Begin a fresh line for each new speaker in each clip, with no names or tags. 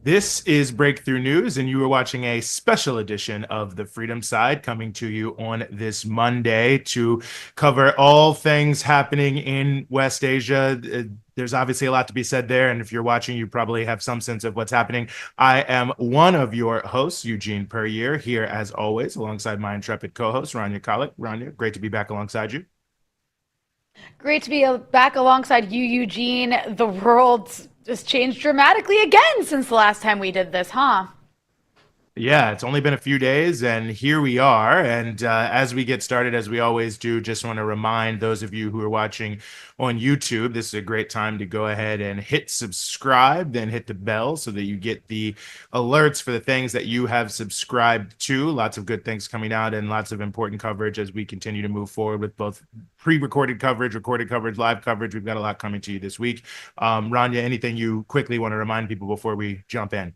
This is Breakthrough News, and you are watching a special edition of the Freedom Side coming to you on this Monday to cover all things happening in West Asia. There's obviously a lot to be said there, and if you're watching, you probably have some sense of what's happening. I am one of your hosts, Eugene Puryear, here as always, alongside my intrepid co-host, Rania Khalek. Rania, great to be back alongside you.
Great to be back alongside you, Eugene. The world's just changed dramatically again since the last time we did this, huh?
Yeah, it's only been a few days, and here we are. And as we get started, as we always do, just want to remind those of you who are watching on YouTube, this is a great time to go ahead and hit subscribe, then hit the bell so that you get the alerts for the things that you have subscribed to. Lots of good things coming out and lots of important coverage as we continue to move forward with both pre-recorded coverage, recorded coverage, live coverage. We've got a lot coming to you this week. Rania, anything you quickly want to remind people before we jump in?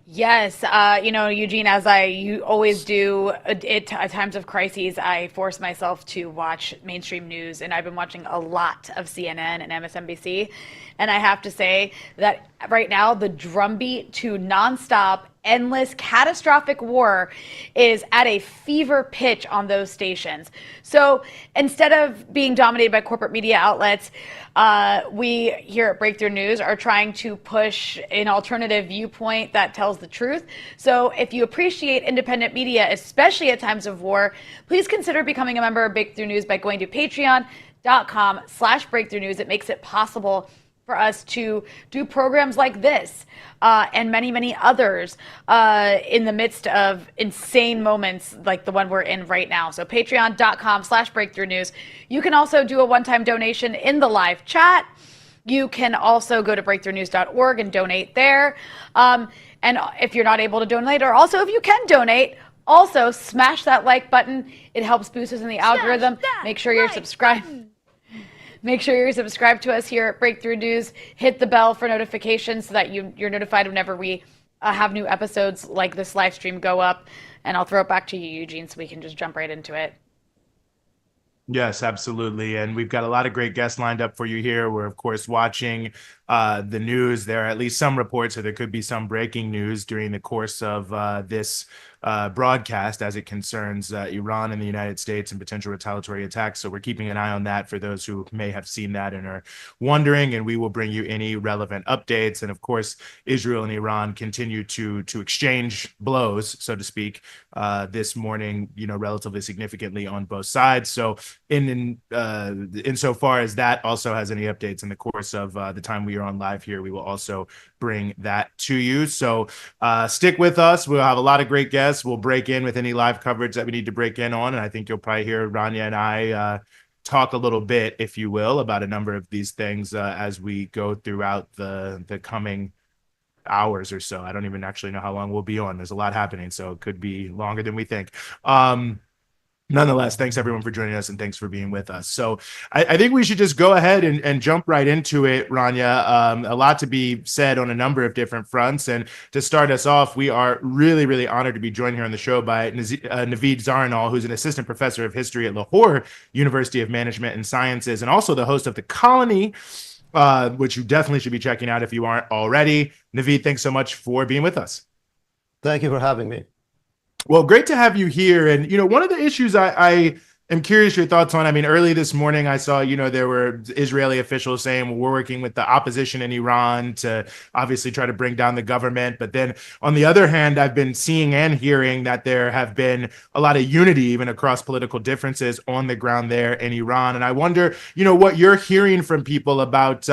Yes, Eugene, as you always do, at times of crises, I force myself to watch mainstream news, and I've been watching a lot of CNN and MSNBC, and I have to say that right now the drumbeat to nonstop, endless, catastrophic war is at a fever pitch on those stations. So instead of being dominated by corporate media outlets, we here at Breakthrough News are trying to push an alternative viewpoint that tells the truth. So if you appreciate independent media, especially at times of war, please consider becoming a member of Breakthrough News by going to patreon.com/Breakthrough News. It makes it possible for us to do programs like this and many, many others in the midst of insane moments like the one we're in right now. So patreon.com/Breakthrough News. You can also do a one-time donation in the live chat. You can also go to breakthroughnews.org and donate there. And if you're not able to donate, or also if you can donate, also smash that like button. It helps boost us in the algorithm. Make sure you're subscribed. Make sure you're subscribed to us here at Breakthrough News. Hit the bell for notifications so that you're notified whenever we have new episodes like this live stream go up. And I'll throw it back to you, Eugene, so we can just jump right into it.
Yes, absolutely. And we've got a lot of great guests lined up for you here. We're, of course, watching the news. There are at least some reports that there could be some breaking news during the course of this broadcast as it concerns Iran and the United States and potential retaliatory attacks. So we're keeping an eye on that for those who may have seen that and are wondering, and we will bring you any relevant updates. And of course, Israel and Iran continue to exchange blows, so to speak, this morning, relatively significantly on both sides. So insofar as that also has any updates in the course of the time we are on live here, we will also bring that to you. So stick with us. We'll have a lot of great guests. We'll break in with any live coverage that we need to break in on. And I think you'll probably hear Rania and I talk a little bit, if you will, about a number of these things as we go throughout the coming hours or so. I don't even actually know how long we'll be on. There's a lot happening, so it could be longer than we think. Nonetheless, thanks everyone for joining us and thanks for being with us. So I think we should just go ahead and jump right into it, Rania. A lot to be said on a number of different fronts. And to start us off, we are really, really honored to be joined here on the show by Naveid Zarinol, who's an assistant professor of history at Lahore University of Management and Sciences, and also the host of The Colony, which you definitely should be checking out if you aren't already. Naveid, thanks so much for being with us.
Thank you for having me.
Well, great to have you here. And, one of the issues I am curious your thoughts on, early this morning, I saw, there were Israeli officials saying, well, we're working with the opposition in Iran to obviously try to bring down the government. But then on the other hand, I've been seeing and hearing that there have been a lot of unity, even across political differences on the ground there in Iran. And I wonder, what you're hearing from people about,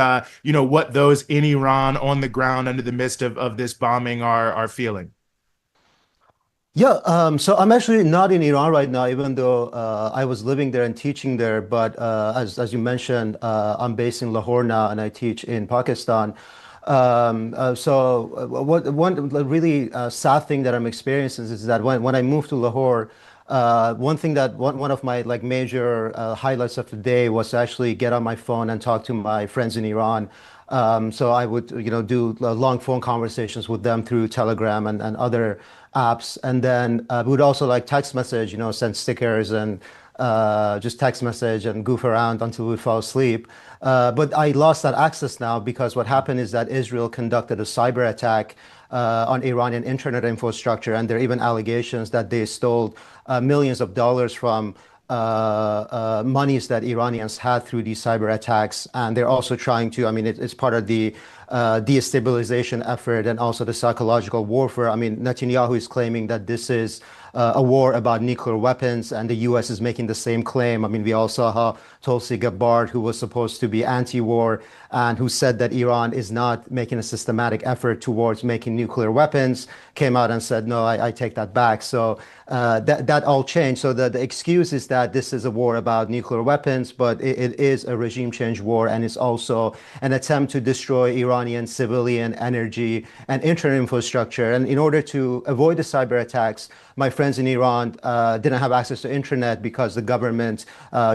what those in Iran on the ground under the midst of this bombing are feeling.
Yeah, so I'm actually not in Iran right now, even though I was living there and teaching there. But as you mentioned, I'm based in Lahore now, and I teach in Pakistan. One really sad thing that I'm experiencing is that when I moved to Lahore, one of my major highlights of the day was to actually get on my phone and talk to my friends in Iran. So I would do long phone conversations with them through Telegram and other apps, and then we would also text message, send stickers and just text message and goof around until we fall asleep. But I lost that access now because what happened is that Israel conducted a cyber attack on Iranian internet infrastructure, and there are even allegations that they stole millions of dollars from monies that Iranians had through these cyber attacks. And they're also trying to, I mean, it's part of the destabilization effort and also the psychological warfare. I mean, Netanyahu is claiming that this is a war about nuclear weapons, and the U.S. is making the same claim. I mean, we all saw how Tulsi Gabbard, who was supposed to be anti-war and who said that Iran is not making a systematic effort towards making nuclear weapons, came out and said, no, I take that back. So that all changed. So the excuse is that this is a war about nuclear weapons, but it is a regime change war, and it's also an attempt to destroy Iranian civilian energy and internet infrastructure. And in order to avoid the cyber attacks, my friends in Iran didn't have access to internet because the government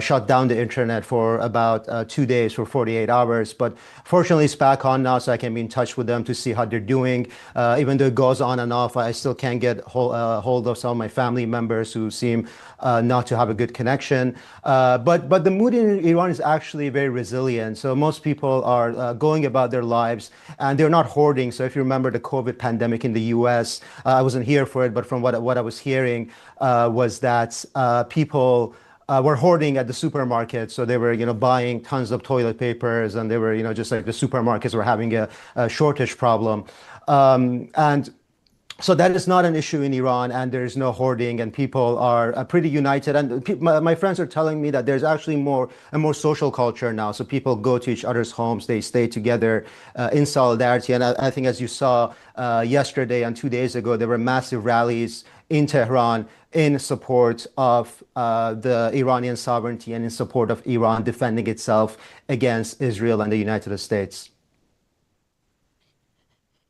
shut down the internet for about 2 days, for 48 hours. But fortunately, it's back on now, so I can be in touch with them to see how they're doing. Even though it goes on and off, I still can't get hold of some of my family members who seem not to have a good connection. But the mood in Iran is actually very resilient. So most people are going about their lives, and they're not hoarding. So if you remember the COVID pandemic in the US, I wasn't here for it, but from what I was hearing was that people were hoarding at the supermarket. So they were, buying tons of toilet papers, and they were, just like the supermarkets were having a shortage problem. And so that is not an issue in Iran, and there's no hoarding, and people are pretty united. And my friends are telling me that there's actually a more social culture now. So people go to each other's homes, they stay together in solidarity. And I think, as you saw yesterday and 2 days ago, there were massive rallies in Tehran in support of the Iranian sovereignty and in support of Iran defending itself against Israel and the United States.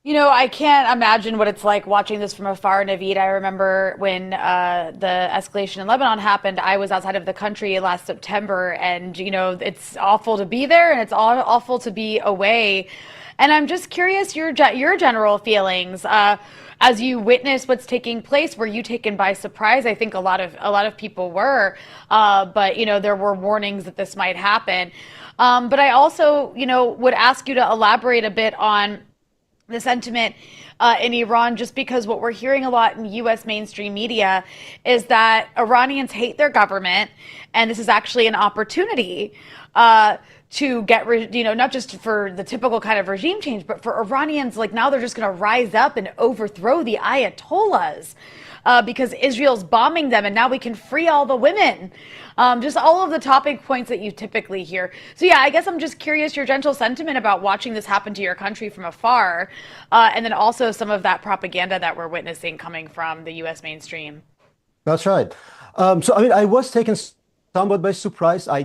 I can't imagine what it's like watching this from afar, Navid. I remember when the escalation in Lebanon happened, I was outside of the country last September, and, it's awful to be there and it's awful to be away. And I'm just curious your general feelings as you witness what's taking place. Were you taken by surprise? I think a lot of people were, but there were warnings that this might happen. But I also would ask you to elaborate a bit on the sentiment in Iran, just because what we're hearing a lot in U.S. mainstream media is that Iranians hate their government, and this is actually an opportunity to get, not just for the typical kind of regime change, but for Iranians, like now they're just going to rise up and overthrow the Ayatollahs because Israel's bombing them, and now we can free all the women. Just all of the topic points that you typically hear. So yeah, I guess I'm just curious your gentle sentiment about watching this happen to your country from afar, and then also some of that propaganda that we're witnessing coming from the U.S. mainstream.
That's right. So I mean, I was taken somewhat by surprise. I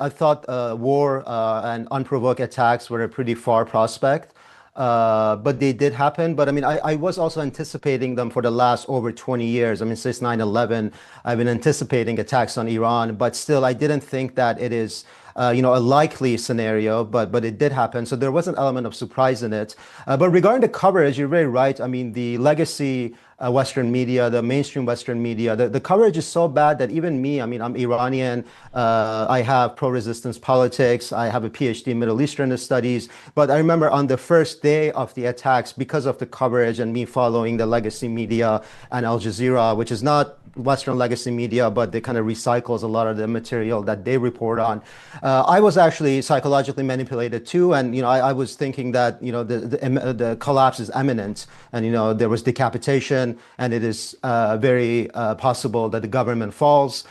thought war and unprovoked attacks were a pretty far prospect. But they did happen. But I mean, I was also anticipating them for the last over 20 years. I mean, since 9/11, I've been anticipating attacks on Iran, but still, I didn't think that it is a likely scenario, but it did happen. So there was an element of surprise in it. But regarding the coverage, you're very right. I mean, the legacy Western media, the mainstream Western media, the coverage is so bad that even me, I mean, I'm Iranian. I have pro-resistance politics. I have a PhD in Middle Eastern studies. But I remember on the first day of the attacks, because of the coverage and me following the legacy media and Al Jazeera, which is not Western legacy media, but they kind of recycles a lot of the material that they report on. I was actually psychologically manipulated too, and I was thinking that the collapse is imminent, and there was decapitation, and it is very possible that the government falls.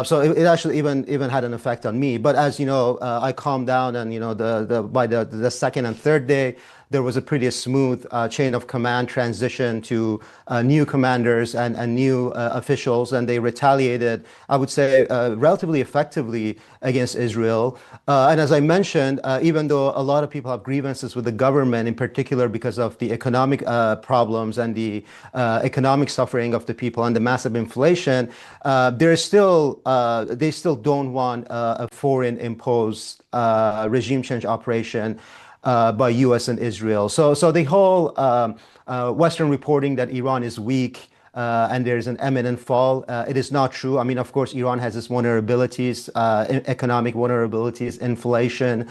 So it actually even had an effect on me. But as you know, I calmed down, and by the second and third day, there was a pretty smooth chain of command transition to new commanders and new officials, and they retaliated, I would say, relatively effectively against Israel. And as I mentioned, even though a lot of people have grievances with the government, in particular because of the economic problems and the economic suffering of the people and the massive inflation, they still don't want a foreign imposed regime change operation by U.S. and Israel. So the whole Western reporting that Iran is weak and there's an imminent fall. It is not true. I mean, of course, Iran has its vulnerabilities, economic vulnerabilities, inflation,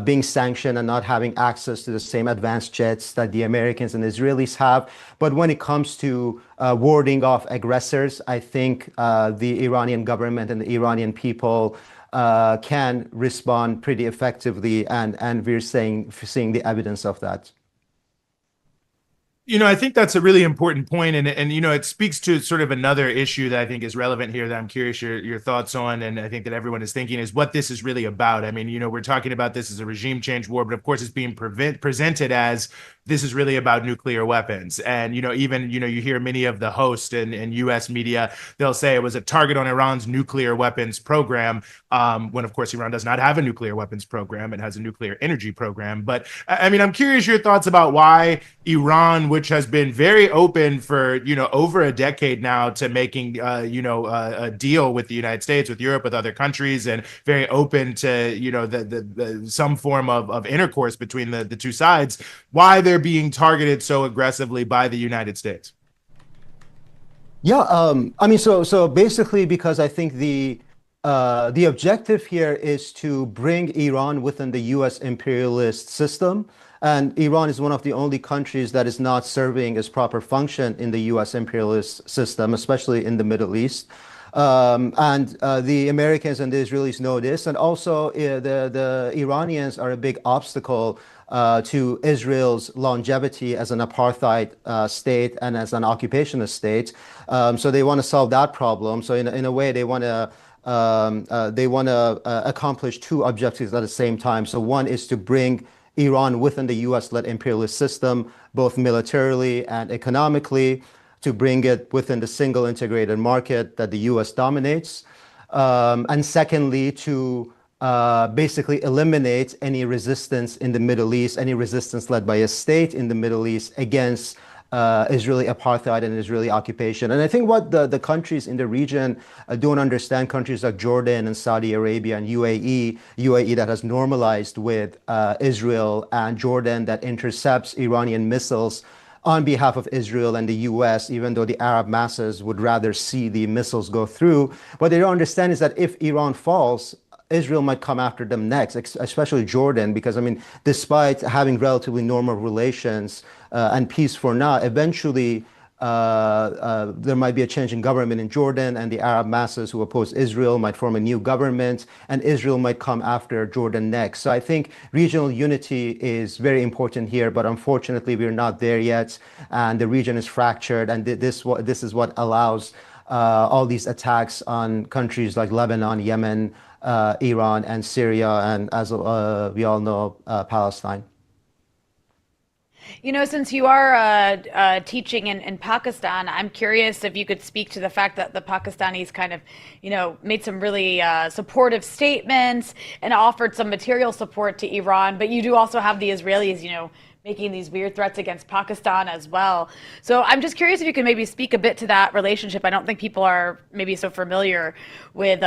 being sanctioned and not having access to the same advanced jets that the Americans and Israelis have. But when it comes to warding off aggressors, I think the Iranian government and the Iranian people can respond pretty effectively, and we're seeing the evidence of that.
I think that's a really important point, and it speaks to sort of another issue that I think is relevant here that I'm curious your thoughts on, and I think that everyone is thinking is what this is really about. I mean, we're talking about this as a regime change war, but of course it's being presented as this is really about nuclear weapons. And even you hear many of the hosts and U.S. media, they'll say it was a target on Iran's nuclear weapons program, when of course Iran does not have a nuclear weapons program. It has a nuclear energy program. But I mean, I'm curious your thoughts about why Iran, which has been very open for over a decade now to making a deal with the United States, with Europe, with other countries, and very open to the some form of intercourse between the two sides, why they're being targeted so aggressively by the United States.
Yeah, I mean, so basically, because I think the objective here is to bring Iran within the U.S. imperialist system. And Iran is one of the only countries that is not serving its proper function in the U.S. imperialist system, especially in the Middle East. And the Americans and the Israelis know this. And also, the Iranians are a big obstacle to Israel's longevity as an apartheid state and as an occupationist state. So they want to solve that problem. So in a way, they want to accomplish two objectives at the same time. So one is to bring Iran within the U.S.-led imperialist system, both militarily and economically, to bring it within the single integrated market that the U.S. dominates. And secondly, to basically eliminate any resistance in the Middle East, any resistance led by a state in the Middle East against Israeli apartheid and Israeli occupation. And I think what the countries in the region don't understand, countries like Jordan and Saudi Arabia and UAE that has normalized with Israel, and Jordan that intercepts Iranian missiles on behalf of Israel and the US, even though the Arab masses would rather see the missiles go through. What they don't understand is that if Iran falls, Israel might come after them next, especially Jordan, because, I mean, despite having relatively normal relations and peace for now, eventually there might be a change in government in Jordan, and the Arab masses who oppose Israel might form a new government, and Israel might come after Jordan next. So I think regional unity is very important here, but unfortunately, we're not there yet, and the region is fractured, and this is what allows all these attacks on countries like Lebanon, Yemen, Iran, and Syria, and as we all know, Palestine.
Since you are teaching in Pakistan, I'm curious if you could speak to the fact that the Pakistanis kind of, made some really supportive statements and offered some material support to Iran, but you do also have the Israelis, making these weird threats against Pakistan as well. So I'm just curious if you can maybe speak a bit to that relationship. I don't think people are maybe so familiar with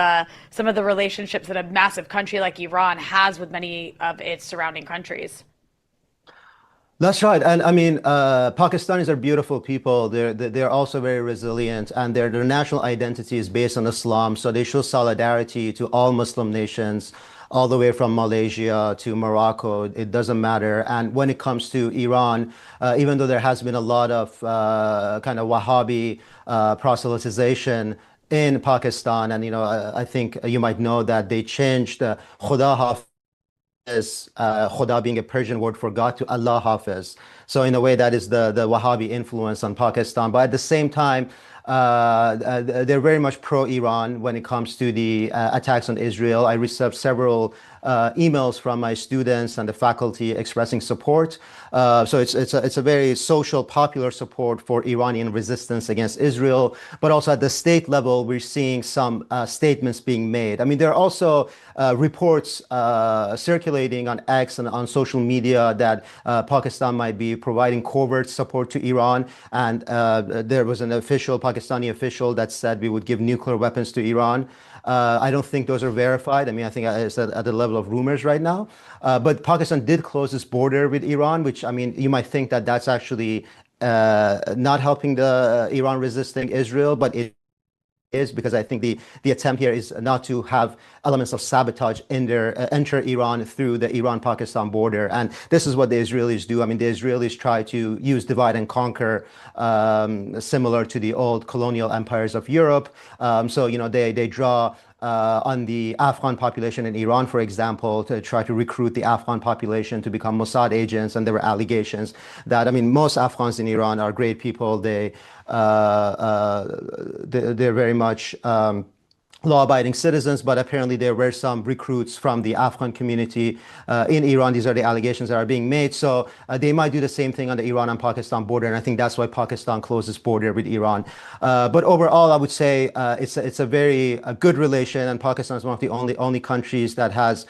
some of the relationships that a massive country like Iran has with many of its surrounding countries.
That's right. And I mean, Pakistanis are beautiful people. They're also very resilient, and their national identity is based on Islam. So they show solidarity to all Muslim nations, all the way from Malaysia to Morocco. It doesn't matter. And when it comes to Iran, even though there has been a lot of kind of Wahhabi proselytization in Pakistan, and I think you might know that they changed Khuda Hafiz, Khuda being a Persian word for God, to Allah Hafiz. So in a way, that is the Wahhabi influence on Pakistan. But at the same time, they're very much pro-Iran when it comes to the attacks on Israel. I received several emails from my students and the faculty expressing support. So it's a very social, popular support for Iranian resistance against Israel. But also at the state level, we're seeing some statements being made. I mean, there are also reports circulating on X and on social media that Pakistan might be providing covert support to Iran. And there was an Pakistani official that said we would give nuclear weapons to Iran. I don't think those are verified. I mean, I think it's at the level of rumors right now. But Pakistan did close its border with Iran, which, I mean, you might think that that's actually not helping the Iran resisting Israel, but it is because I think the attempt here is not to have elements of sabotage in their enter Iran through the Iran-Pakistan border, and this is what the Israelis do. I mean, the Israelis try to use divide and conquer, similar to the old colonial empires of Europe. So they draw on the Afghan population in Iran, for example, to try to recruit the Afghan population to become Mossad agents. And there were allegations that, I mean, most Afghans in Iran are great people. They're very much law-abiding citizens, but apparently there were some recruits from the Afghan community in Iran. These are the allegations that are being made. So they might do the same thing on the Iran and Pakistan border, and I think that's why Pakistan closed its border with Iran. But overall, I would say it's a very good relation, and Pakistan is one of the only countries that has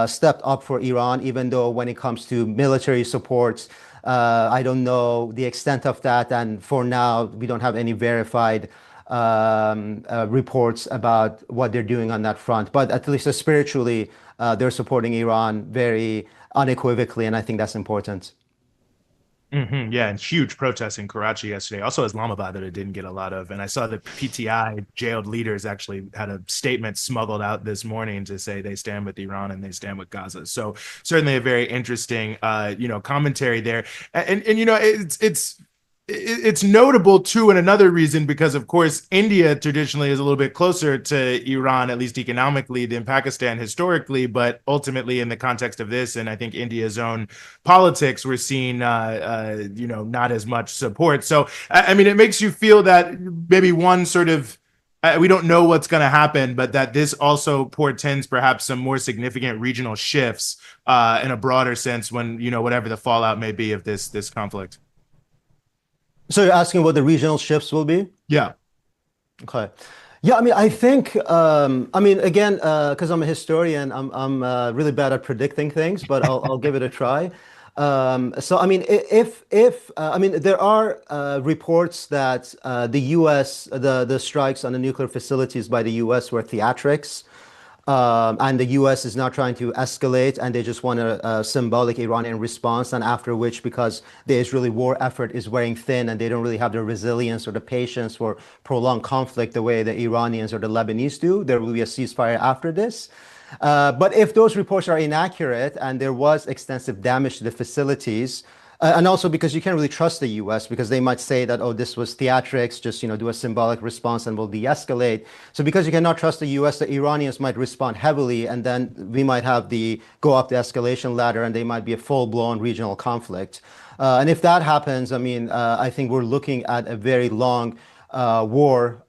stepped up for Iran, even though when it comes to military support, I don't know the extent of that, and for now, we don't have any verified reports about what they're doing on that front. But at least spiritually, they're supporting Iran very unequivocally, and I think that's important.
Yeah, and huge protests in Karachi yesterday. Also Islamabad that it didn't get a lot of. And I saw the PTI jailed leaders actually had a statement smuggled out this morning to say they stand with Iran and they stand with Gaza. So certainly a very interesting commentary there. And it's notable too, and another reason, because of course India traditionally is a little bit closer to Iran, at least economically, than Pakistan historically, but ultimately in the context of this, and I think India's own politics, we're seeing not as much support. So I mean, it makes you feel that maybe one sort of we don't know what's going to happen, but that this also portends perhaps some more significant regional shifts in a broader sense when whatever the fallout may be of this conflict.
So you're asking what the regional shifts will be?
Yeah.
Okay. Yeah, I mean, I think, again, because I'm a historian, I'm really bad at predicting things, but I'll give it a try. So, I mean, there are reports that the U.S., the strikes on the nuclear facilities by the U.S. were theatrics. And the U.S. is now trying to escalate, and they just want a symbolic Iranian response. And after which, because the Israeli war effort is wearing thin, and they don't really have the resilience or the patience for prolonged conflict the way the Iranians or the Lebanese do, there will be a ceasefire after this. But if those reports are inaccurate and there was extensive damage to the facilities, and also because you can't really trust the U.S. because they might say that, oh, this was theatrics, just do a symbolic response and we'll de-escalate. So because you cannot trust the U.S., the Iranians might respond heavily, and then we might have go up the escalation ladder, and they might be a full-blown regional conflict. And if that happens, I mean, I think we're looking at a very long war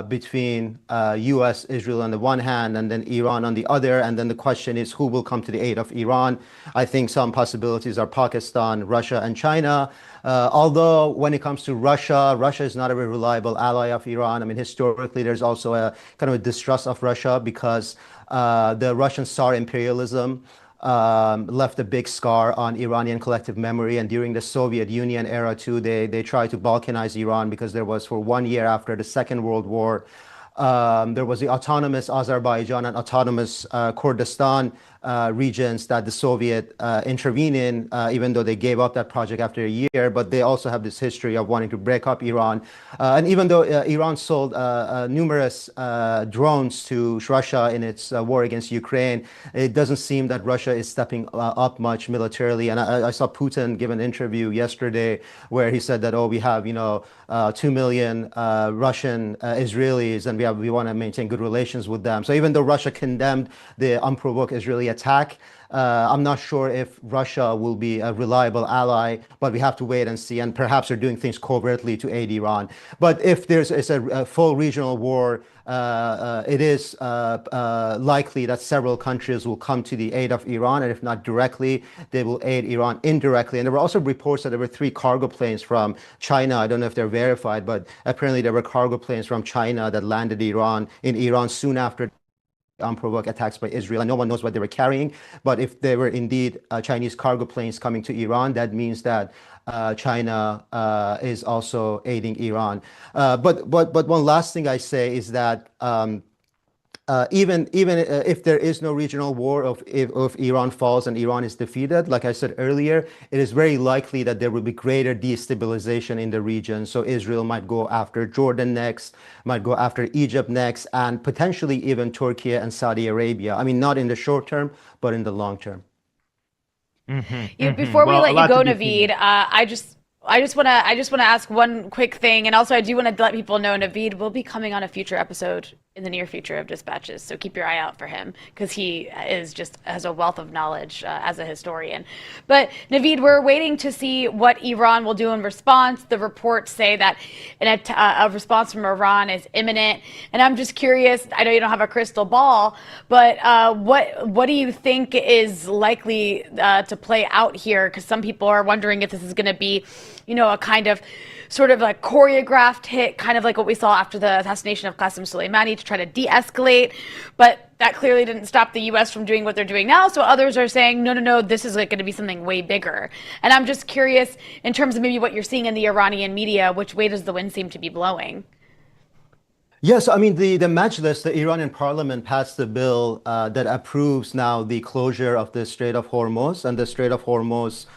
between U.S., Israel on the one hand, and then Iran on the other. And then the question is, who will come to the aid of Iran? I think some possibilities are Pakistan, Russia, and China. Although when it comes to Russia, Russia is not a very reliable ally of Iran. I mean, historically, there's also a kind of a distrust of Russia because the Russian Tsar imperialism left a big scar on Iranian collective memory. And during the Soviet Union era too, they tried to balkanize Iran because there was, for 1 year after the Second World War, there was the autonomous Azerbaijan and autonomous Kurdistan regions that the Soviet intervened in, even though they gave up that project after a year. But they also have this history of wanting to break up Iran. And even though Iran sold numerous drones to Russia in its war against Ukraine, it doesn't seem that Russia is stepping up much militarily. And I saw Putin give an interview yesterday where he said that, oh, we have 2 million Russian Israelis, and we want to maintain good relations with them. So even though Russia condemned the unprovoked Israeli attack, I'm not sure if Russia will be a reliable ally, but we have to wait and see. And perhaps they're doing things covertly to aid Iran. But if it's a full regional war, it is likely that several countries will come to the aid of Iran, and if not directly, they will aid Iran indirectly. And there were also reports that there were 3 cargo planes from China. I don't know if they're verified, but apparently there were cargo planes from China that landed in Iran soon after unprovoked attacks by Israel. And no one knows what they were carrying. But if there were indeed Chinese cargo planes coming to Iran, that means that China is also aiding Iran. But one last thing I say is that even if there is no regional war, if Iran falls and Iran is defeated, like I said earlier, it is very likely that there will be greater destabilization in the region. So Israel might go after Jordan next, might go after Egypt next, and potentially even Turkey and Saudi Arabia. I mean, not in the short term, but in the long term.
Before we
Well, a
let you
lot to
go,
be
Navid,
seen.
I just wanna ask one quick thing, and also I do want to let people know Navid will be coming on a future episode in the near future of Dispatches, so keep your eye out for him because he is just has a wealth of knowledge as a historian. But Navid, we're waiting to see what Iran will do in response. The reports say that a response from Iran is imminent, and I'm just curious. I know you don't have a crystal ball, but what do you think is likely to play out here? Because some people are wondering if this is going to be, a kind of sort of like choreographed hit, kind of like what we saw after the assassination of Qasem Soleimani to try to de-escalate. But that clearly didn't stop the U.S. from doing what they're doing now. So others are saying, no, this is like going to be something way bigger. And I'm just curious, in terms of maybe what you're seeing in the Iranian media, which way does the wind seem to be blowing?
Yes, I mean, the Majlis, the Iranian parliament, passed a bill that approves now the closure of the Strait of Hormuz. And the Strait of Hormuz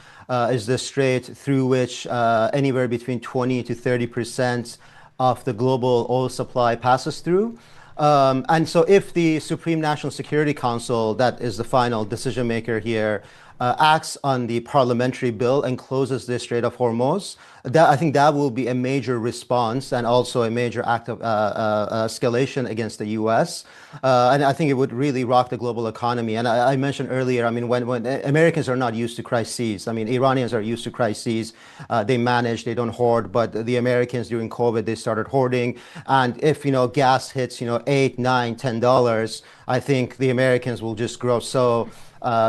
is the strait through which anywhere between 20 to 30% of the global oil supply passes through. And so if the Supreme National Security Council, that is the final decision maker here, acts on the parliamentary bill and closes the Strait of Hormuz, I think that will be a major response and also a major act of escalation against the U.S. And I think it would really rock the global economy. And I mentioned earlier, I mean, when Americans are not used to crises, I mean, Iranians are used to crises. They manage, they don't hoard. But the Americans during COVID, they started hoarding. And if, gas hits, $8, $9, $10, I think the Americans will just grow so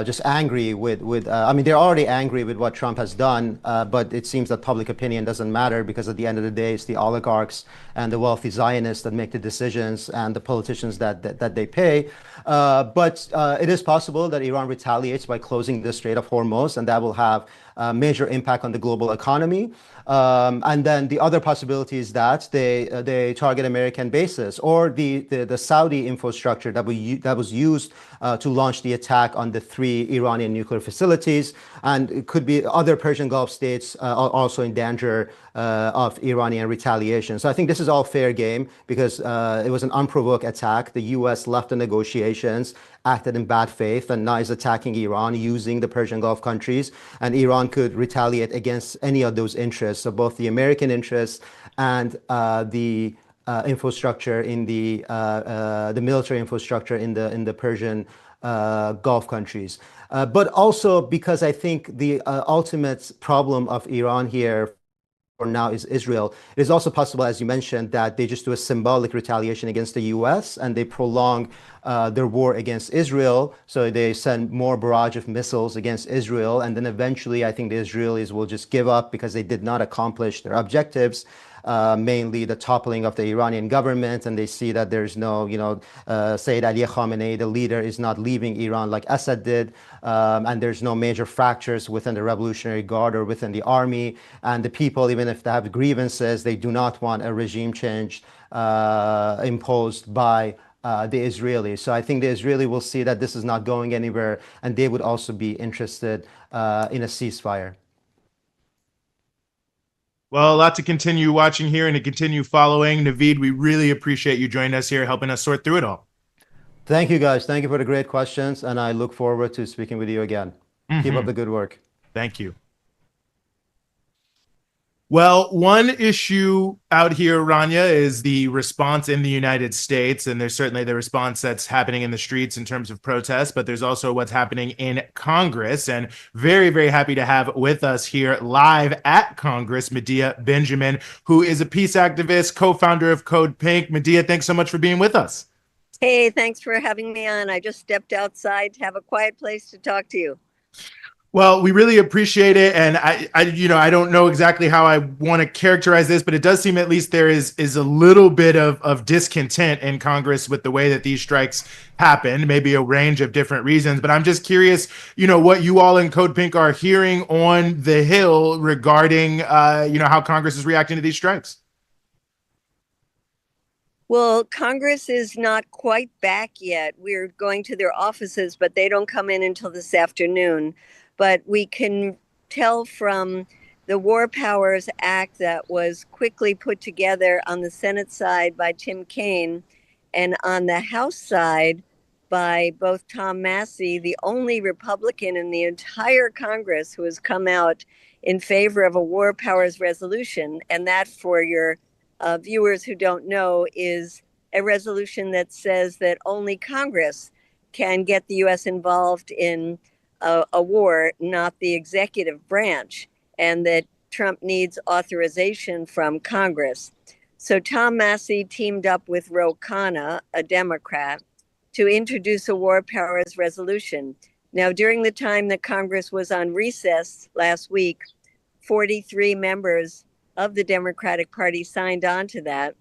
just angry I mean, they're already angry with what Trump has done, but it seems that public opinion doesn't matter because at the end of the day, it's the oligarchs and the wealthy Zionists that make the decisions and the politicians that they pay. But it is possible that Iran retaliates by closing the Strait of Hormuz, and that will have a major impact on the global economy. And then the other possibility is that they target American bases or the Saudi infrastructure that was used to launch the attack on the 3 Iranian nuclear facilities. And it could be other Persian Gulf states are also in danger of Iranian retaliation. So I think this is all fair game because it was an unprovoked attack. The U.S. left the negotiations, acted in bad faith, and now is attacking Iran using the Persian Gulf countries. And Iran could retaliate against any of those interests. So both the American interests and the infrastructure in the military infrastructure in the Persian Gulf countries. But also because I think the ultimate problem of Iran here for now is Israel. It is also possible, as you mentioned, that they just do a symbolic retaliation against the U.S. and they prolong their war against Israel. So they send more barrage of missiles against Israel. And then eventually, I think the Israelis will just give up because they did not accomplish their objectives. Mainly the toppling of the Iranian government, and they see that there's no, Sayyid Ali Khamenei, the leader, is not leaving Iran like Assad did, and there's no major fractures within the Revolutionary Guard or within the army, and the people, even if they have grievances, they do not want a regime change imposed by the Israelis. So I think the Israeli will see that this is not going anywhere, and they would also be interested in a ceasefire.
Well, a lot to continue watching here and to continue following. Navid, we really appreciate you joining us here, helping us sort through it all.
Thank you, guys. Thank you for the great questions, and I look forward to speaking with you again. Keep up the good work.
Thank you. Well, one issue out here, Rania, is the response in the United States. And there's certainly the response that's happening in the streets in terms of protests, but there's also what's happening in Congress. And very, very happy to have with us here live at Congress, Medea Benjamin, who is a peace activist, co-founder of CODEPINK. Medea, thanks so much for being with us.
Hey, thanks for having me on. I just stepped outside to have a quiet place to talk to you.
Well, we really appreciate it. And I don't know exactly how I want to characterize this, but it does seem at least there is a little bit of discontent in Congress with the way that these strikes happen, maybe a range of different reasons. But I'm just curious, what you all in CODEPINK are hearing on the Hill regarding, how Congress is reacting to these strikes.
Well, Congress is not quite back yet. We're going to their offices, but they don't come in until this afternoon. But we can tell from the War Powers Act that was quickly put together on the Senate side by Tim Kaine and on the House side by both Tom Massey, the only Republican in the entire Congress who has come out in favor of a War Powers resolution. And that, for your viewers who don't know, is a resolution that says that only Congress can get the U.S. involved in a war, not the executive branch, and that Trump needs authorization from Congress. So Tom Massey teamed up with Ro Khanna, a Democrat, to introduce a war powers resolution. Now, during the time that Congress was on recess last week, 43 members of the Democratic Party signed on to that.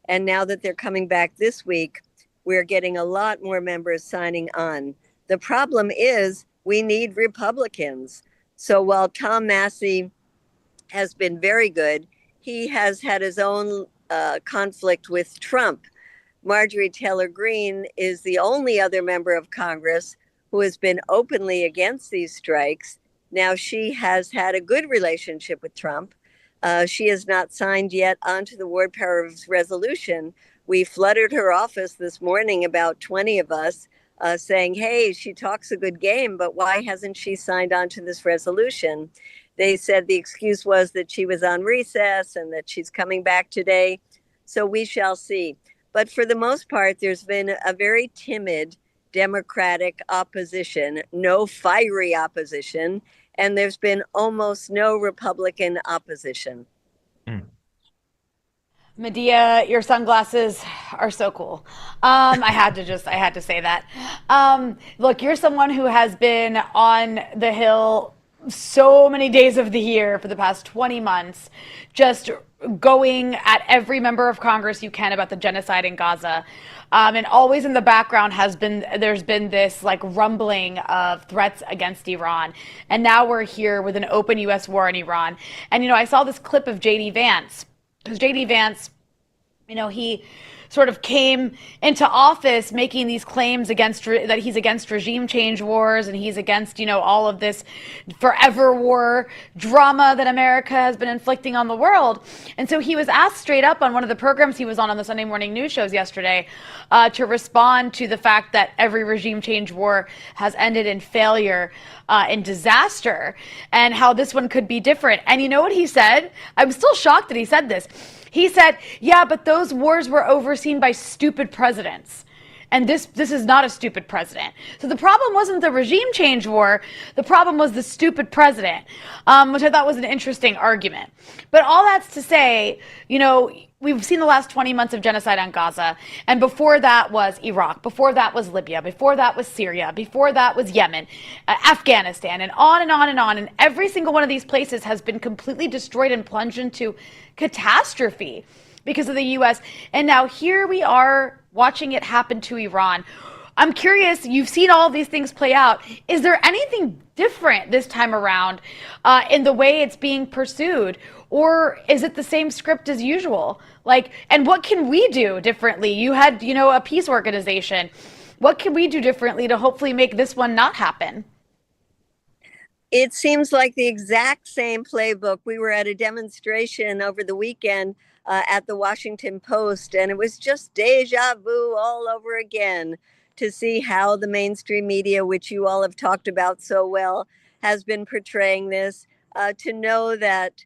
And now that they're coming back this week, we're getting a lot more members signing on. The problem is we need Republicans. So while Tom Massey has been very good, he has had his own conflict with Trump. Marjorie Taylor Greene is the only other member of Congress who has been openly against these strikes. Now, she has had a good relationship with Trump. She has not signed yet onto the War Powers resolution. We flooded her office this morning, about 20 of us, saying, hey, she talks a good game, but why hasn't she signed on to this resolution? They said the excuse was that she was on recess and that she's coming back today. So we shall see. But for the most part, there's been a very timid Democratic opposition, no fiery opposition, and there's been almost no Republican opposition.
Medea, your sunglasses are so cool. I had to say that. Look, you're someone who has been on the Hill so many days of the year for the past 20 months, just going at every member of Congress you can about the genocide in Gaza. And always in the background there's been this like rumbling of threats against Iran. And now we're here with an open U.S. war in Iran. And, I saw this clip of J.D. Vance, because J.D. Vance, he sort of came into office making these claims that he's against regime change wars and he's against, all of this forever war drama that America has been inflicting on the world. And so he was asked straight up on one of the programs he was on the Sunday morning news shows yesterday to respond to the fact that every regime change war has ended in failure and disaster, and how this one could be different. And you know what he said? I'm still shocked that he said this. He said, yeah, but those wars were overseen by stupid presidents. And this is not a stupid president. So the problem wasn't the regime change war. The problem was the stupid president, which I thought was an interesting argument. But all that's to say, we've seen the last 20 months of genocide on Gaza. And before that was Iraq. Before that was Libya. Before that was Syria. Before that was Yemen, Afghanistan, and on and on and on. And every single one of these places has been completely destroyed and plunged into catastrophe because of the U.S. And now here we are watching it happen to Iran. I'm curious, you've seen all of these things play out. Is there anything different this time around in the way it's being pursued? Or is it the same script as usual? And what can we do differently? You had, a peace organization. What can we do differently to hopefully make this one not happen?
It seems like the exact same playbook. We were at a demonstration over the weekend at the Washington Post, and it was just deja vu all over again to see how the mainstream media, which you all have talked about so well, has been portraying this, to know that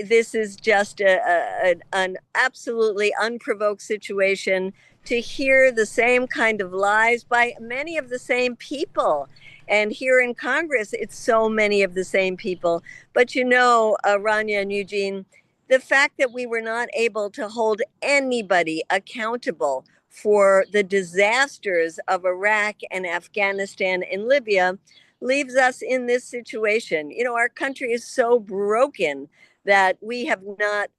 this is just an absolutely unprovoked situation, to hear the same kind of lies by many of the same people. And here in Congress, it's so many of the same people. But Rania and Eugene, the fact that we were not able to hold anybody accountable for the disasters of Iraq and Afghanistan and Libya leaves us in this situation. Our country is so broken that we have not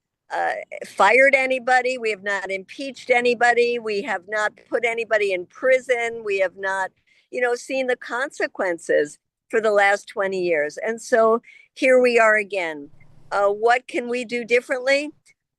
fired anybody. We have not impeached anybody. We have not put anybody in prison. We have not seen the consequences for the last 20 years. And so here we are again. What can we do differently?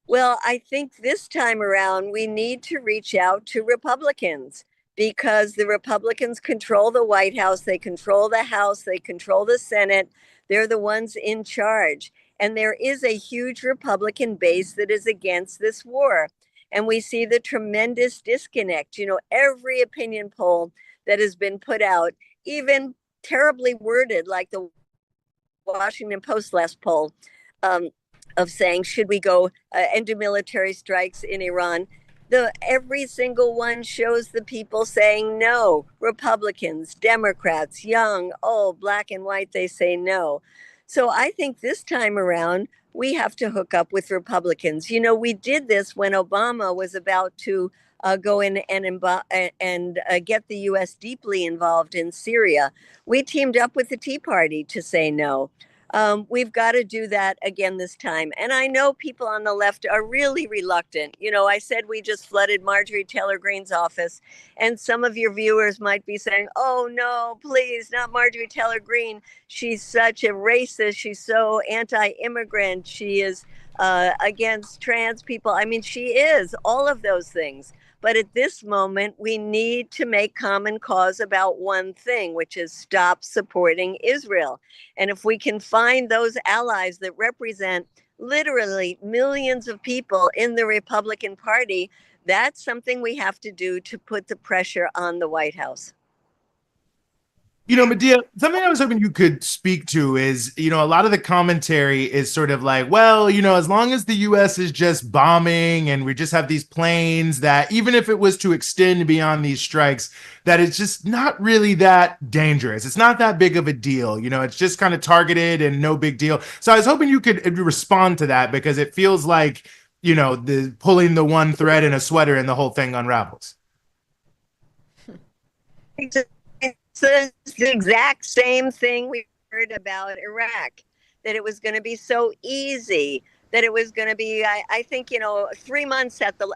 Well, I think this time around we need to reach out to Republicans because the Republicans control the White House, they control the House, they control the Senate. They're the ones in charge. And there is a huge Republican base that is against this war. And we see the tremendous disconnect. You know, every opinion poll that has been put out, even terribly worded, like the Washington Post last poll, um, of saying, should we go and do military strikes in Iran? Every single one shows the people saying no. Republicans, Democrats, young, old, black and white, they say no. So I think this time around, we have to hook up with Republicans. You know, we did this when Obama was about to go in and get the U.S. deeply involved in Syria. We teamed up with the Tea Party to say no. We've got to do that again this time. And I know people on the left are really reluctant. You know, I said we just flooded Marjorie Taylor Greene's office, and some of your viewers might be saying, oh, no, please, not Marjorie Taylor Greene. She's such a racist. She's so anti immigrant. She is against trans people. I mean, she is all of those things. But at this moment, we need to make common cause about one thing, which is stop supporting Israel. And if we can find those allies that represent literally millions of people in the Republican Party, that's something we have to do to put the pressure on the White House.
You know, Medea, something I was hoping you could speak to is, you know, a lot of the commentary is sort of like, well, you know, as long as the US is just bombing and we just have these planes, that even if it was to extend beyond these strikes, that it's just not really that dangerous. It's not that big of a deal. You know, it's just kind of targeted and no big deal. So I was hoping you could respond to that, because it feels like, you know, the pulling the one thread in a sweater and the whole thing unravels.
It's the exact same thing we heard about Iraq, that it was going to be so easy, that it was going to be, I think, you know, 3 months at the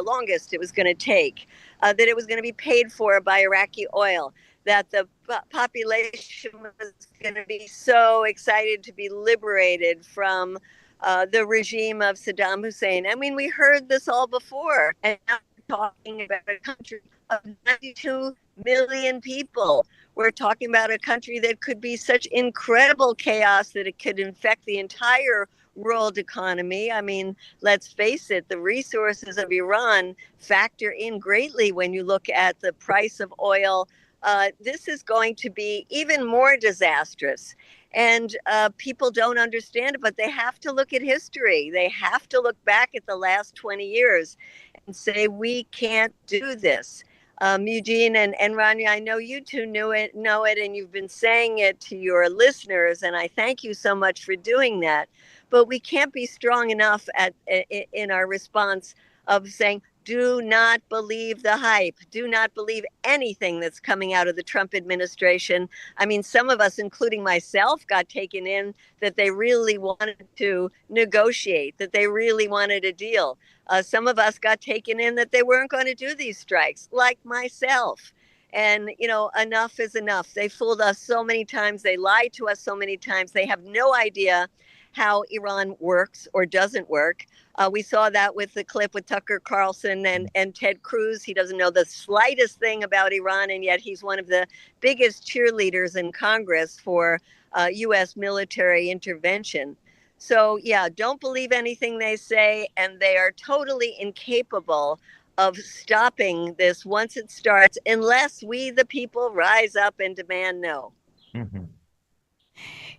longest it was going to take, that it was going to be paid for by Iraqi oil, that the population was going to be so excited to be liberated from the regime of Saddam Hussein. I mean, we heard this all before, and now we're talking about a country of 92 million people. We're talking about a country that could be such incredible chaos that it could infect the entire world economy. I mean, let's face it, the resources of Iran factor in greatly when you look at the price of oil. This is going to be even more disastrous. And people don't understand it, but they have to look at history. They have to look back at the last 20 years and say, we can't do this. Eugene and Rania, I know you two know it, and you've been saying it to your listeners, and I thank you so much for doing that. But we can't be strong enough in our response of saying, do not believe the hype. Do not believe anything that's coming out of the Trump administration. I mean, some of us, including myself, got taken in that they really wanted to negotiate, that they really wanted a deal. Some of us got taken in that they weren't going to do these strikes, like myself. And, you know, enough is enough. They fooled us so many times. They lied to us so many times. They have no idea how Iran works or doesn't work. We saw that with the clip with Tucker Carlson and Ted Cruz. He doesn't know the slightest thing about Iran, and yet he's one of the biggest cheerleaders in Congress for U.S. military intervention. So, yeah, don't believe anything they say, and they are totally incapable of stopping this once it starts, unless we, the people, rise up and demand no.
Mm-hmm.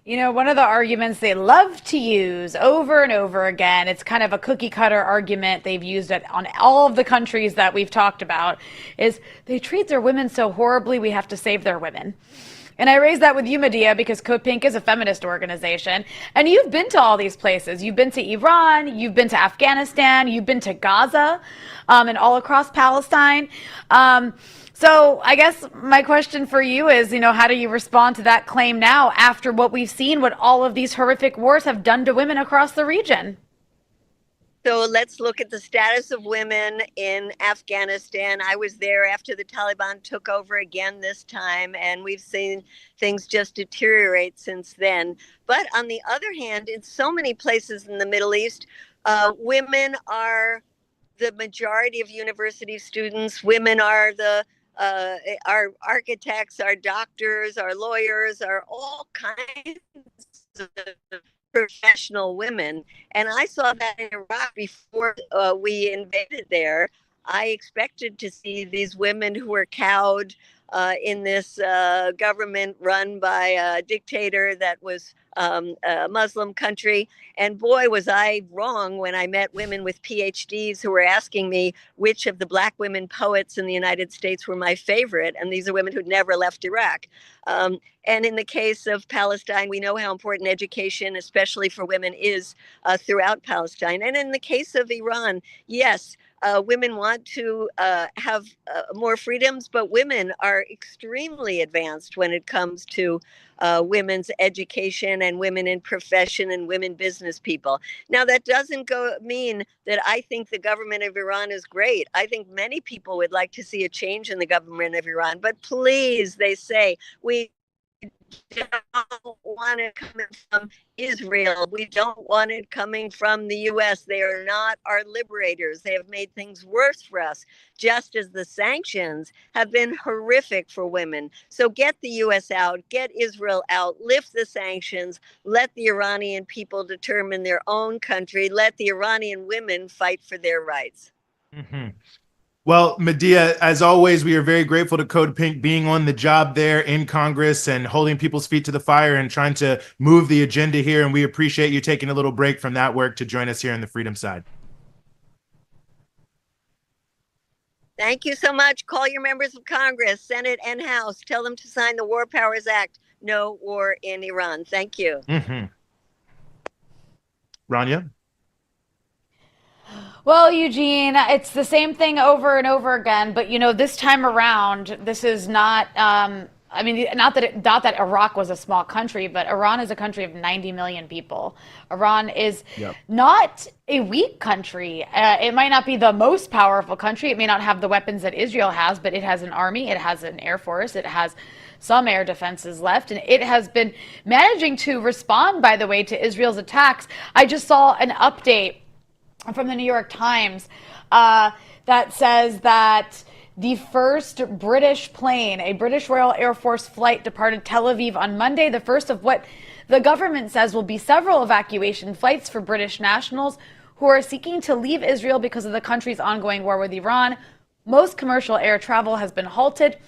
You know, one of the arguments they love to use over and over again, it's kind of a cookie cutter argument they've used it on all of the countries that we've talked about, is they treat their women so horribly, we have to save their women. And I raise that with you, Medea, because CODEPINK is a feminist organization. And you've been to all these places. You've been to Iran, you've been to Afghanistan, you've been to Gaza, and all across Palestine. So I guess my question for you is, you know, how do you respond to that claim now after what we've seen, what all of these horrific wars have done to women across the region?
So let's look at the status of women in Afghanistan. I was there after the Taliban took over again this time, and we've seen things just deteriorate since then. But on the other hand, in so many places in the Middle East, Women are the majority of university students. Women are our architects, our doctors, our lawyers, are all kinds of professional women. And I saw that in Iraq before we invaded there. I expected to see these women who were cowed in this government run by a dictator that was a Muslim country. And boy, was I wrong when I met women with PhDs who were asking me which of the Black women poets in the United States were my favorite. And these are women who'd never left Iraq. And in the case of Palestine, we know how important education, especially for women, is throughout Palestine. And in the case of Iran, yes, women want to have more freedoms, but women are extremely advanced when it comes to women's education and women in profession and women business people. Now, that doesn't mean that I think the government of Iran is great. I think many people would like to see a change in the government of Iran, but please, they say, we don't want it coming from Israel. We don't want it coming from the US. They are not our liberators. They have made things worse for us, just as the sanctions have been horrific for women. So get the US out, get Israel out, lift the sanctions, let the Iranian people determine their own country, let the Iranian women fight for their rights.
Mm-hmm. Well, Medea, as always, we are very grateful to CODEPINK being on the job there in Congress and holding people's feet to the fire and trying to move the agenda here. And we appreciate you taking a little break from that work to join us here on the Freedom Side.
Thank you so much. Call your members of Congress, Senate and House. Tell them to sign the War Powers Act. No war in Iran. Thank you.
Mm-hmm. Rania?
Well, Eugene, it's the same thing over and over again, but this time around, this is not. I mean, not that Iraq was a small country, but Iran is a country of 90 million people. Iran is not a weak country. It might not be the most powerful country. It may not have the weapons that Israel has, but it has an army. It has an air force. It has some air defenses left, and it has been managing to respond, by the way, to Israel's attacks. I just saw an update from the New York Times that says that the first British plane, a British Royal Air Force flight, departed Tel Aviv on Monday, the first of what the government says will be several evacuation flights for British nationals who are seeking to leave Israel because of the country's ongoing war with Iran. Most commercial air travel has been halted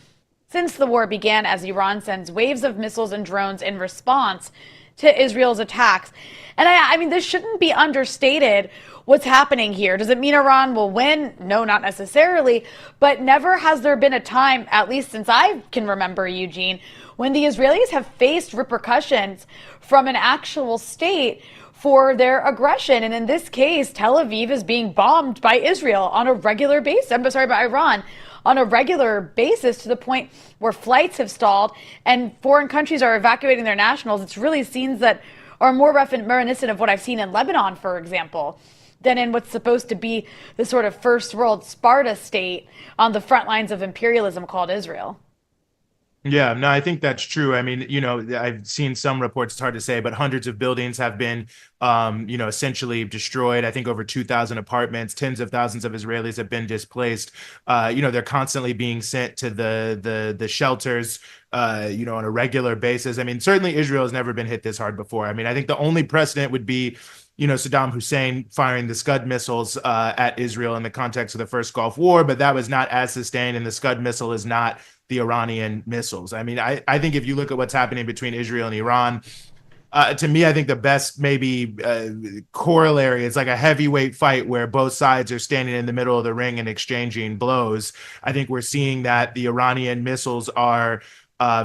since the war began, as Iran sends waves of missiles and drones in response to Israel's attacks. And I mean, this shouldn't be understated. What's happening here? Does it mean Iran will win? No, not necessarily. But never has there been a time, at least since I can remember, Eugene, when the Israelis have faced repercussions from an actual state for their aggression. And in this case, Tel Aviv is being bombed by Israel on a regular basis. I'm sorry, by Iran on a regular basis, to the point where flights have stalled and foreign countries are evacuating their nationals. It's really scenes that are more reminiscent of what I've seen in Lebanon, for example, than in what's supposed to be the sort of first world Sparta state on the front lines of imperialism called Israel.
Yeah, no, I think that's true. I mean, I've seen some reports, it's hard to say, but hundreds of buildings have been, essentially destroyed. I think over 2,000 apartments, tens of thousands of Israelis have been displaced. They're constantly being sent to the shelters, on a regular basis. I mean, certainly Israel has never been hit this hard before. I mean, I think the only precedent would be, Saddam Hussein firing the Scud missiles at Israel in the context of the first Gulf War, but that was not as sustained, and the Scud missile is not the Iranian missiles. I mean, I think if you look at what's happening between Israel and Iran, to me, I think the best maybe corollary is like a heavyweight fight where both sides are standing in the middle of the ring and exchanging blows. I think we're seeing that the Iranian missiles are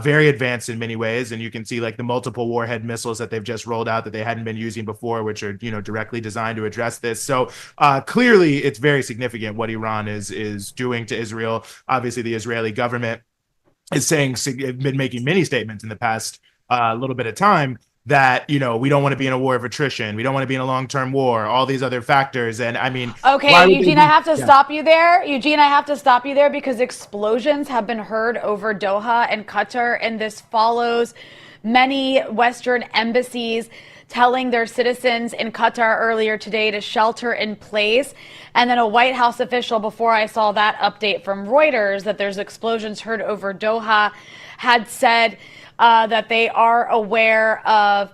very advanced in many ways, and you can see like the multiple warhead missiles that they've just rolled out that they hadn't been using before, which are directly designed to address this. So clearly, it's very significant what Iran is doing to Israel. Obviously, the Israeli government is saying, been making many statements in the past little bit of time that, we don't want to be in a war of attrition. We don't want to be in a long-term war, all these other factors. And I mean,
okay, Eugene, I have to stop you there. Eugene, I have to stop you there because explosions have been heard over Doha and Qatar, and this follows many Western embassies telling their citizens in Qatar earlier today to shelter in place. And then a White House official, before I saw that update from Reuters that there's explosions heard over Doha, had said that they are aware of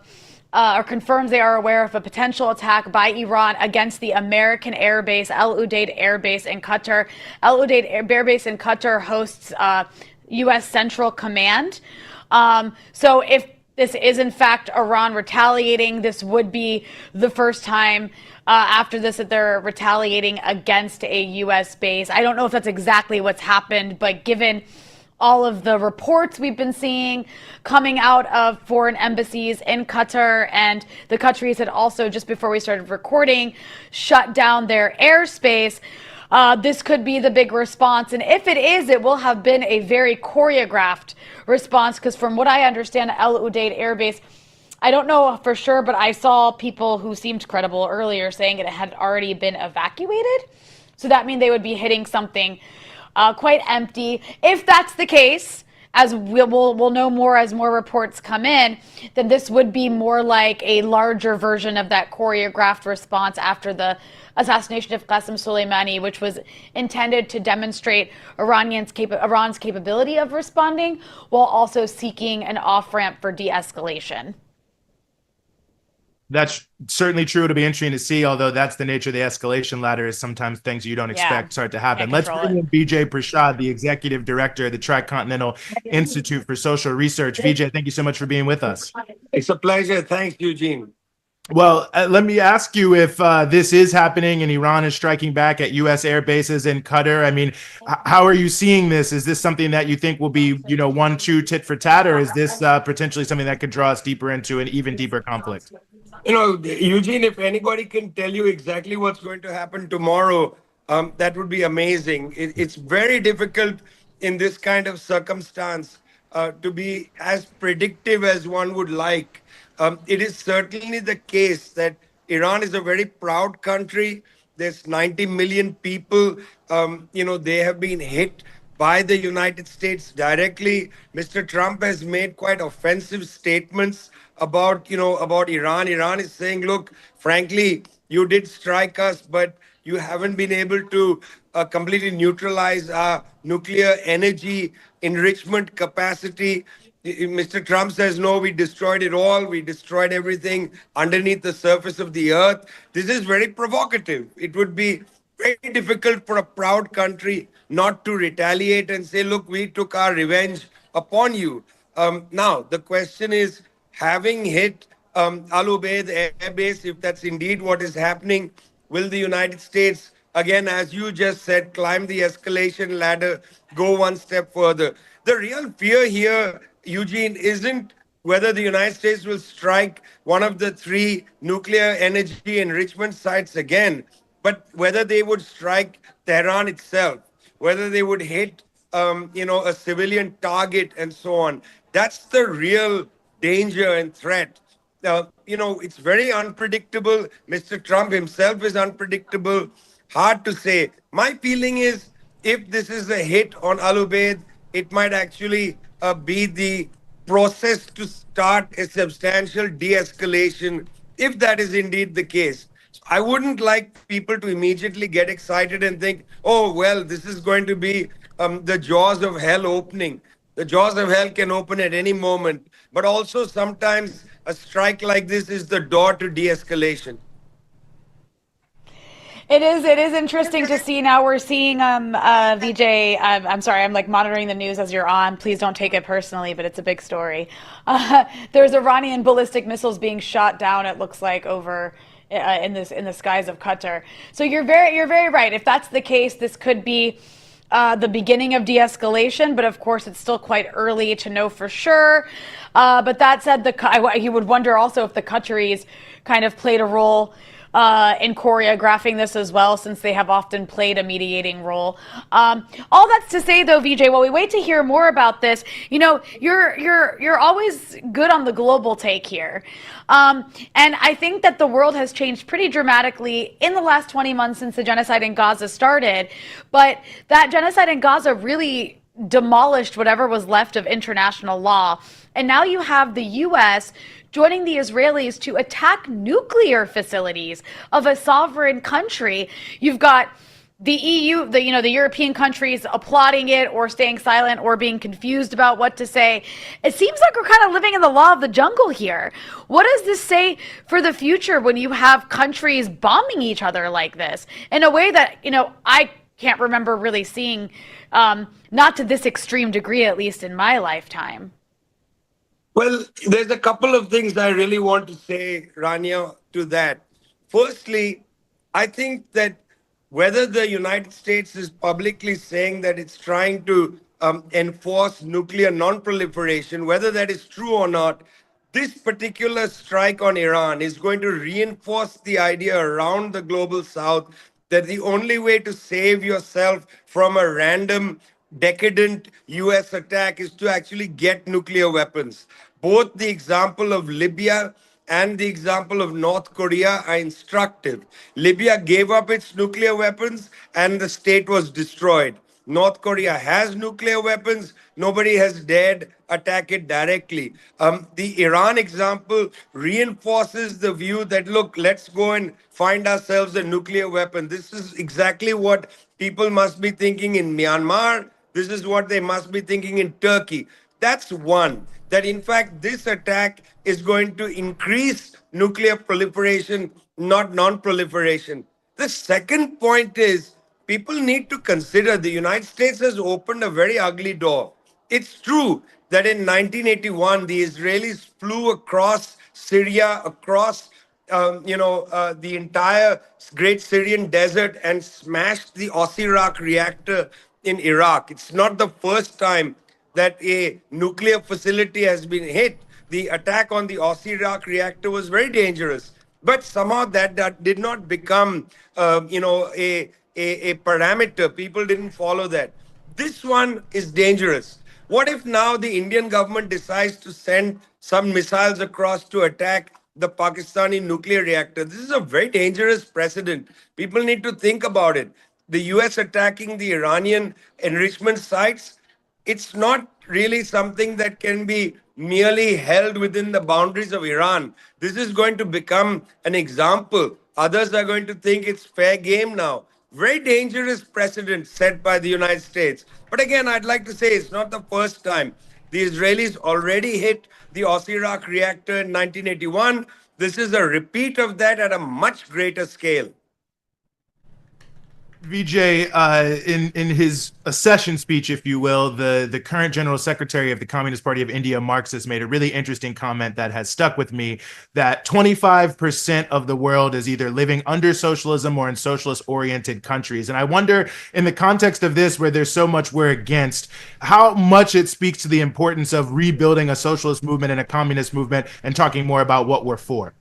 or confirms they are aware of a potential attack by Iran against the American airbase, Al Udeid Air Base in Qatar. Al Udeid Air Base in Qatar hosts U.S. Central Command. So if this is in fact Iran retaliating, this would be the first time after this that they're retaliating against a U.S. base. I don't know if that's exactly what's happened, but given all of the reports we've been seeing coming out of foreign embassies in Qatar, and the countries had also, just before we started recording, shut down their airspace. This could be the big response. And if it is, it will have been a very choreographed response, because from what I understand, Al Udeid Air Base, I don't know for sure, but I saw people who seemed credible earlier saying it had already been evacuated. So that means they would be hitting something quite empty. If that's the case, as we'll know more as more reports come in, then this would be more like a larger version of that choreographed response after the assassination of Qasem Soleimani, which was intended to demonstrate Iran's capability of responding while also seeking an off-ramp for de-escalation.
That's certainly true. It'll be interesting to see, although that's the nature of the escalation ladder, is sometimes things you don't expect start to happen. Let's bring in Vijay Prashad, the executive director of the Tricontinental Institute for Social Research. Vijay, thank you so much for being with us.
It's a pleasure. Thanks, Eugene.
Well, let me ask you if this is happening and Iran is striking back at U.S. air bases in Qatar. I mean, how are you seeing this? Is this something that you think will be, 1-2 tit for tat, or is this potentially something that could draw us deeper into an even deeper conflict?
Eugene, if anybody can tell you exactly what's going to happen tomorrow, that would be amazing. It's very difficult in this kind of circumstance to be as predictive as one would like. It is certainly the case that Iran is a very proud country. There's 90 million people. They have been hit by the United States directly. Mr. Trump has made quite offensive statements about Iran. Iran is saying, look, frankly, you did strike us, but you haven't been able to completely neutralize our nuclear energy enrichment capacity. Mr. Trump says, no, we destroyed it all. We destroyed everything underneath the surface of the earth. This is very provocative. It would be very difficult for a proud country not to retaliate and say, look, we took our revenge upon you. Now, the question is, having hit Al Ubaid Air Base, if that's indeed what is happening, will the United States, again, as you just said, climb the escalation ladder, go one step further? The real fear here, Eugene, isn't whether the United States will strike one of the 3 nuclear energy enrichment sites again, but whether they would strike Tehran itself, whether they would hit, a civilian target and so on. That's the real danger and threat. It's very unpredictable. Mr. Trump himself is unpredictable. Hard to say. My feeling is if this is a hit on Al Ubaid, it might actually be the process to start a substantial de-escalation, if that is indeed the case. I wouldn't like people to immediately get excited and think, oh, well, this is going to be the jaws of hell opening. The jaws of hell can open at any moment, but also sometimes a strike like this is the door to de-escalation.
It is interesting to see. Now we're seeing Vijay, I'm sorry, I'm like monitoring the news as you're on. Please don't take it personally, but it's a big story. There's Iranian ballistic missiles being shot down, it looks like, over in the skies of Qatar. So you're very right. If that's the case, this could be the beginning of de-escalation, but of course it's still quite early to know for sure. But that said, you would wonder also if the Qataris kind of played a role in choreographing this as well, since they have often played a mediating role. All that's to say, though, Vijay, while we wait to hear more about this, you're always good on the global take here. And I think that the world has changed pretty dramatically in the last 20 months since the genocide in Gaza started. But that genocide in Gaza really demolished whatever was left of international law. And now you have the US joining the Israelis to attack nuclear facilities of a sovereign country. You've got the EU, the European countries applauding it or staying silent or being confused about what to say. It seems like we're kind of living in the law of the jungle here. What does this say for the future when you have countries bombing each other like this in a way that, I can't remember really seeing, not to this extreme degree, at least in my lifetime?
Well, there's a couple of things I really want to say, Rania, to that. Firstly, I think that whether the United States is publicly saying that it's trying to enforce nuclear non-proliferation, whether that is true or not, this particular strike on Iran is going to reinforce the idea around the global south that the only way to save yourself from a random, decadent US attack is to actually get nuclear weapons. Both the example of Libya and the example of North Korea are instructive. Libya gave up its nuclear weapons and the state was destroyed. North Korea has nuclear weapons. Nobody has dared attack it directly. The Iran example reinforces the view that, look, let's go and find ourselves a nuclear weapon. This is exactly what people must be thinking in Myanmar. This is what they must be thinking in Turkey. That's one, that in fact, this attack is going to increase nuclear proliferation, not non-proliferation. The second point is people need to consider the United States has opened a very ugly door. It's true that in 1981, the Israelis flew across Syria, across the entire great Syrian desert and smashed the Osirak reactor in Iraq. It's not the first time that a nuclear facility has been hit. The attack on the Osirak reactor was very dangerous, but somehow that did not become, a parameter. People didn't follow that. This one is dangerous. What if now the Indian government decides to send some missiles across to attack the Pakistani nuclear reactor? This is a very dangerous precedent. People need to think about it. The US attacking the Iranian enrichment sites, it's not really something that can be merely held within the boundaries of Iran. This is going to become an example. Others are going to think it's fair game now. Very dangerous precedent set by the United States. But again, I'd like to say it's not the first time. The Israelis already hit the Osirak reactor in 1981. This is a repeat of that at a much greater scale.
Vijay, in his accession speech, if you will, the current general secretary of the Communist Party of India, Marxist, made a really interesting comment that has stuck with me, that 25% of the world is either living under socialism or in socialist-oriented countries. And I wonder, in the context of this, where there's so much we're against, how much it speaks to the importance of rebuilding a socialist movement and a communist movement and talking more about what we're for.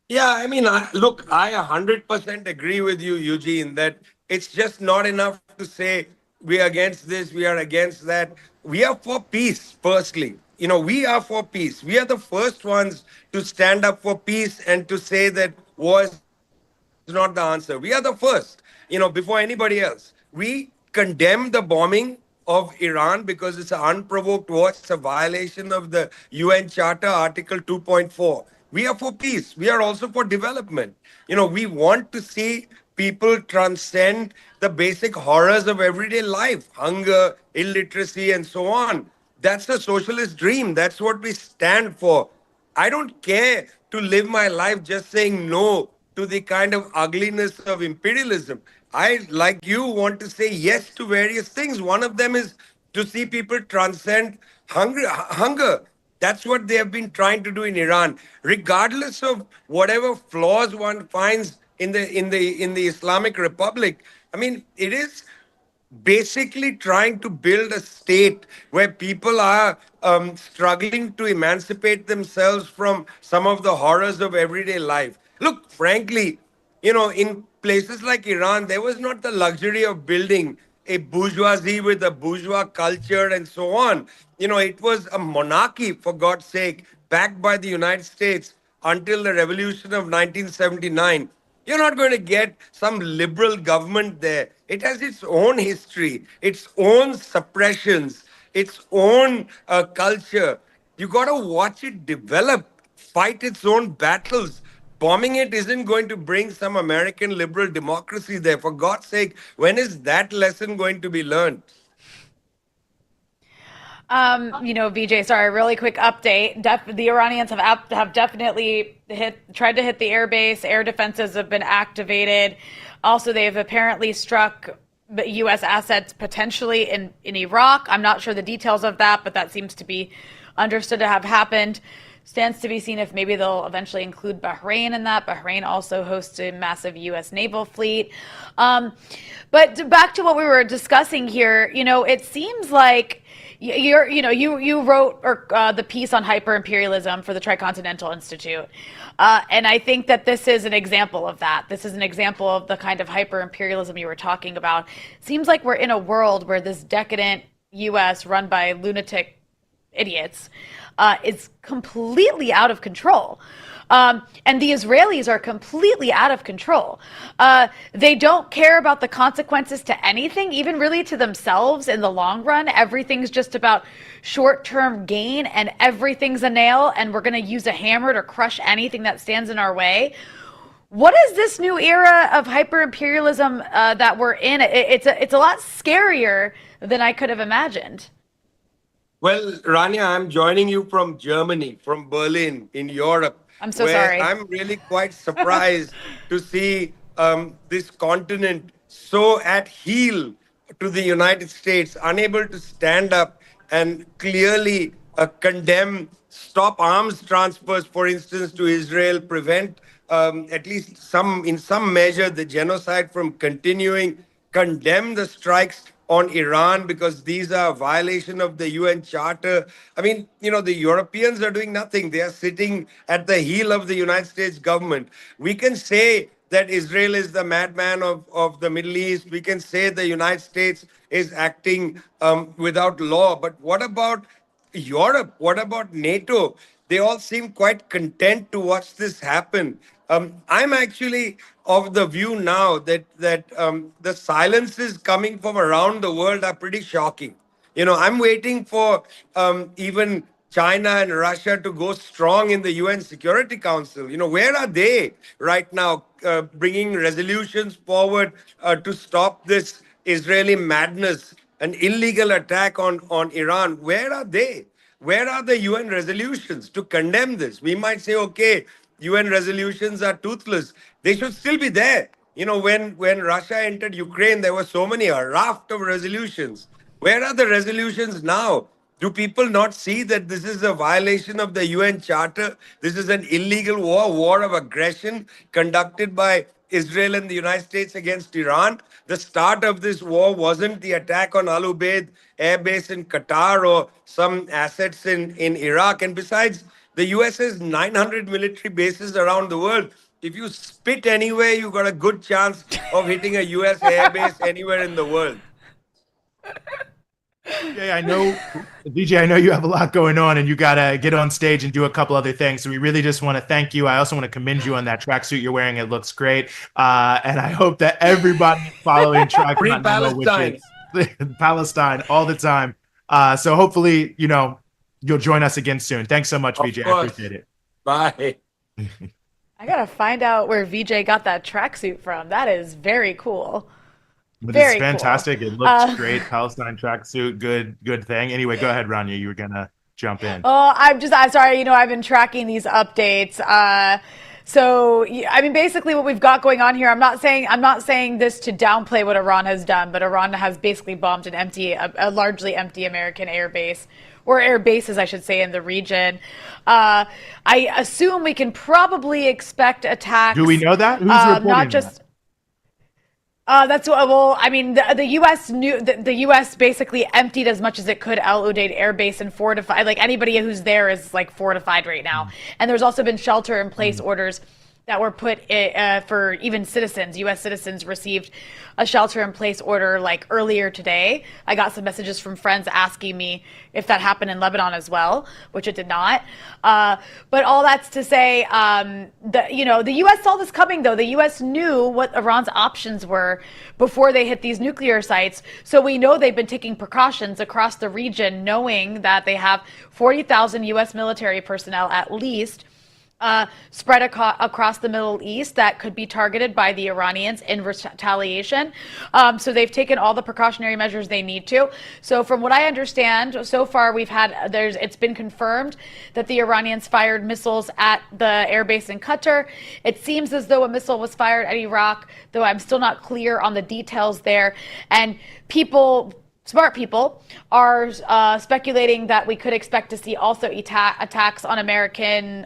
Yeah, I mean, look, I 100% agree with you, Eugene, that it's just not enough to say we are against this, we are against that. We are for peace, firstly. We are for peace. We are the first ones to stand up for peace and to say that war is not the answer. We are the first, before anybody else. We condemn the bombing of Iran because it's an unprovoked war. It's a violation of the UN Charter, Article 2.4. We are for peace. We are also for development. We want to see people transcend the basic horrors of everyday life, hunger, illiteracy, and so on. That's the socialist dream. That's what we stand for. I don't care to live my life just saying no to the kind of ugliness of imperialism. I, like you, want to say yes to various things. One of them is to see people transcend hunger. That's what they have been trying to do in Iran, regardless of whatever flaws one finds in the Islamic Republic. I mean, it is basically trying to build a state where people are struggling to emancipate themselves from some of the horrors of everyday life. Look, frankly, in places like Iran, there was not the luxury of building a bourgeoisie with a bourgeois culture and so on. It was a monarchy, for God's sake, backed by the United States until the revolution of 1979. You're not going to get some liberal government there. It has its own history, its own suppressions, its own culture. You got to watch it develop, fight its own battles. Bombing it isn't going to bring some American liberal democracy there. For God's sake, when is that lesson going to be learned?
Vijay, sorry, really quick update. The Iranians have definitely tried to hit the air base. Air defenses have been activated. Also, they have apparently struck U.S. assets potentially in Iraq. I'm not sure the details of that, but that seems to be understood to have happened. Stands to be seen if maybe they'll eventually include Bahrain in that. Bahrain also hosts a massive U.S. naval fleet. But back to what we were discussing here, it seems like you wrote the piece on hyper-imperialism for the Tricontinental Institute. And I think that this is an example of that. This is an example of the kind of hyper-imperialism you were talking about. It seems like we're in a world where this decadent U.S. run by lunatic idiots is completely out of control. And the Israelis are completely out of control. They don't care about the consequences to anything, even really to themselves in the long run. Everything's just about short-term gain, and everything's a nail, and we're going to use a hammer to crush anything that stands in our way. What is this new era of hyper-imperialism that we're in? It's a lot scarier than I could have imagined.
Well, Rania, I'm joining you from Germany, from Berlin, in Europe.
I'm so sorry.
I'm really quite surprised to see this continent so at heel to the United States, unable to stand up and clearly condemn, stop arms transfers, for instance, to Israel, prevent at least in some measure the genocide from continuing, condemn the strikes on Iran because these are a violation of the UN Charter. I mean, the Europeans are doing nothing. They are sitting at the heel of the United States government. We can say that Israel is the madman of the Middle East. We can say the United States is acting without law. But what about Europe? What about NATO? They all seem quite content to watch this happen. I'm actually of the view now that the silences coming from around the world are pretty shocking. I'm waiting for even China and Russia to go strong in the UN Security Council. Where are they right now, bringing resolutions forward to stop this Israeli madness, an illegal attack on Iran? Where are they? Where are the UN resolutions to condemn this? We might say, okay, UN resolutions are toothless. They should still be there. When Russia entered Ukraine, there were a raft of resolutions. Where are the resolutions now? Do people not see that this is a violation of the UN Charter? This is an illegal war of aggression conducted by Israel and the United States against Iran. The start of this war wasn't the attack on Al Ubaid air base in Qatar or some assets in Iraq. And besides, the US has 900 military bases around the world. If you spit anywhere, you got a good chance of hitting a US airbase anywhere in the world.
Yeah, I know, Vijay, I know you have a lot going on and you got to get on stage and do a couple other things. So we really just want to thank you. I also want to commend you on that tracksuit you're wearing. It looks great. And I hope that everybody following Tricontinental, which is Palestine all the time. So hopefully, you'll join us again soon. Thanks so much, Vijay. I appreciate it.
Bye.
I got to find out where Vijay got that tracksuit from. That is very cool.
But it's fantastic. Cool. It looks great. Palestine tracksuit, good thing. Anyway, go ahead, Rania. You were gonna jump in.
Oh, I'm sorry. I've been tracking these updates. So I mean, basically, what we've got going on here. I'm not saying this to downplay what Iran has done, but Iran has basically bombed a largely empty American air base, or air bases, I should say, in the region. I assume we can probably expect attacks.
Do we know that? Who's reporting
not just.
That?
That's well. I mean, the U.S. knew the U.S. basically emptied as much as it could Al Udeid Air Base and fortified. Like anybody who's there is like fortified right now. And there's also been shelter-in-place orders that were put for even citizens. U.S. citizens received a shelter-in-place order like earlier today. I got some messages from friends asking me if that happened in Lebanon as well, which it did not. But all that's to say, the U.S. saw this coming, though. The U.S. knew what Iran's options were before they hit these nuclear sites. So we know they've been taking precautions across the region, knowing that they have 40,000 U.S. military personnel at least spread across the Middle East that could be targeted by the Iranians in retaliation. So they've taken all the precautionary measures they need to. So from what I understand, so far it's been confirmed that the Iranians fired missiles at the airbase in Qatar. It seems as though a missile was fired at Iraq, though I'm still not clear on the details there. And smart people are speculating that we could expect to see also attacks on American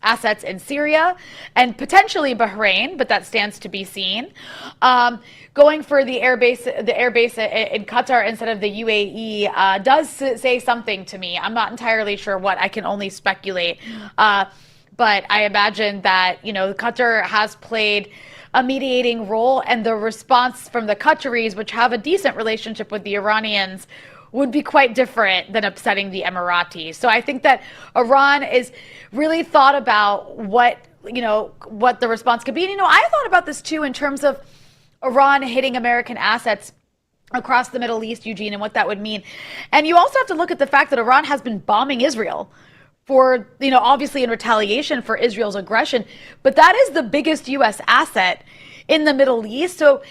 assets in Syria and potentially Bahrain, but that stands to be seen. Going for the airbase in Qatar instead of the UAE does say something to me. I'm not entirely sure what. I can only speculate. But I imagine that, Qatar has played a mediating role, and the response from the Qataris, which have a decent relationship with the Iranians, would be quite different than upsetting the Emiratis. So I think that Iran is really thought about what the response could be. And, I thought about this too in terms of Iran hitting American assets across the Middle East, Eugene, and what that would mean. And you also have to look at the fact that Iran has been bombing Israel for, obviously in retaliation for Israel's aggression, but that is the biggest U.S. asset in the Middle East. So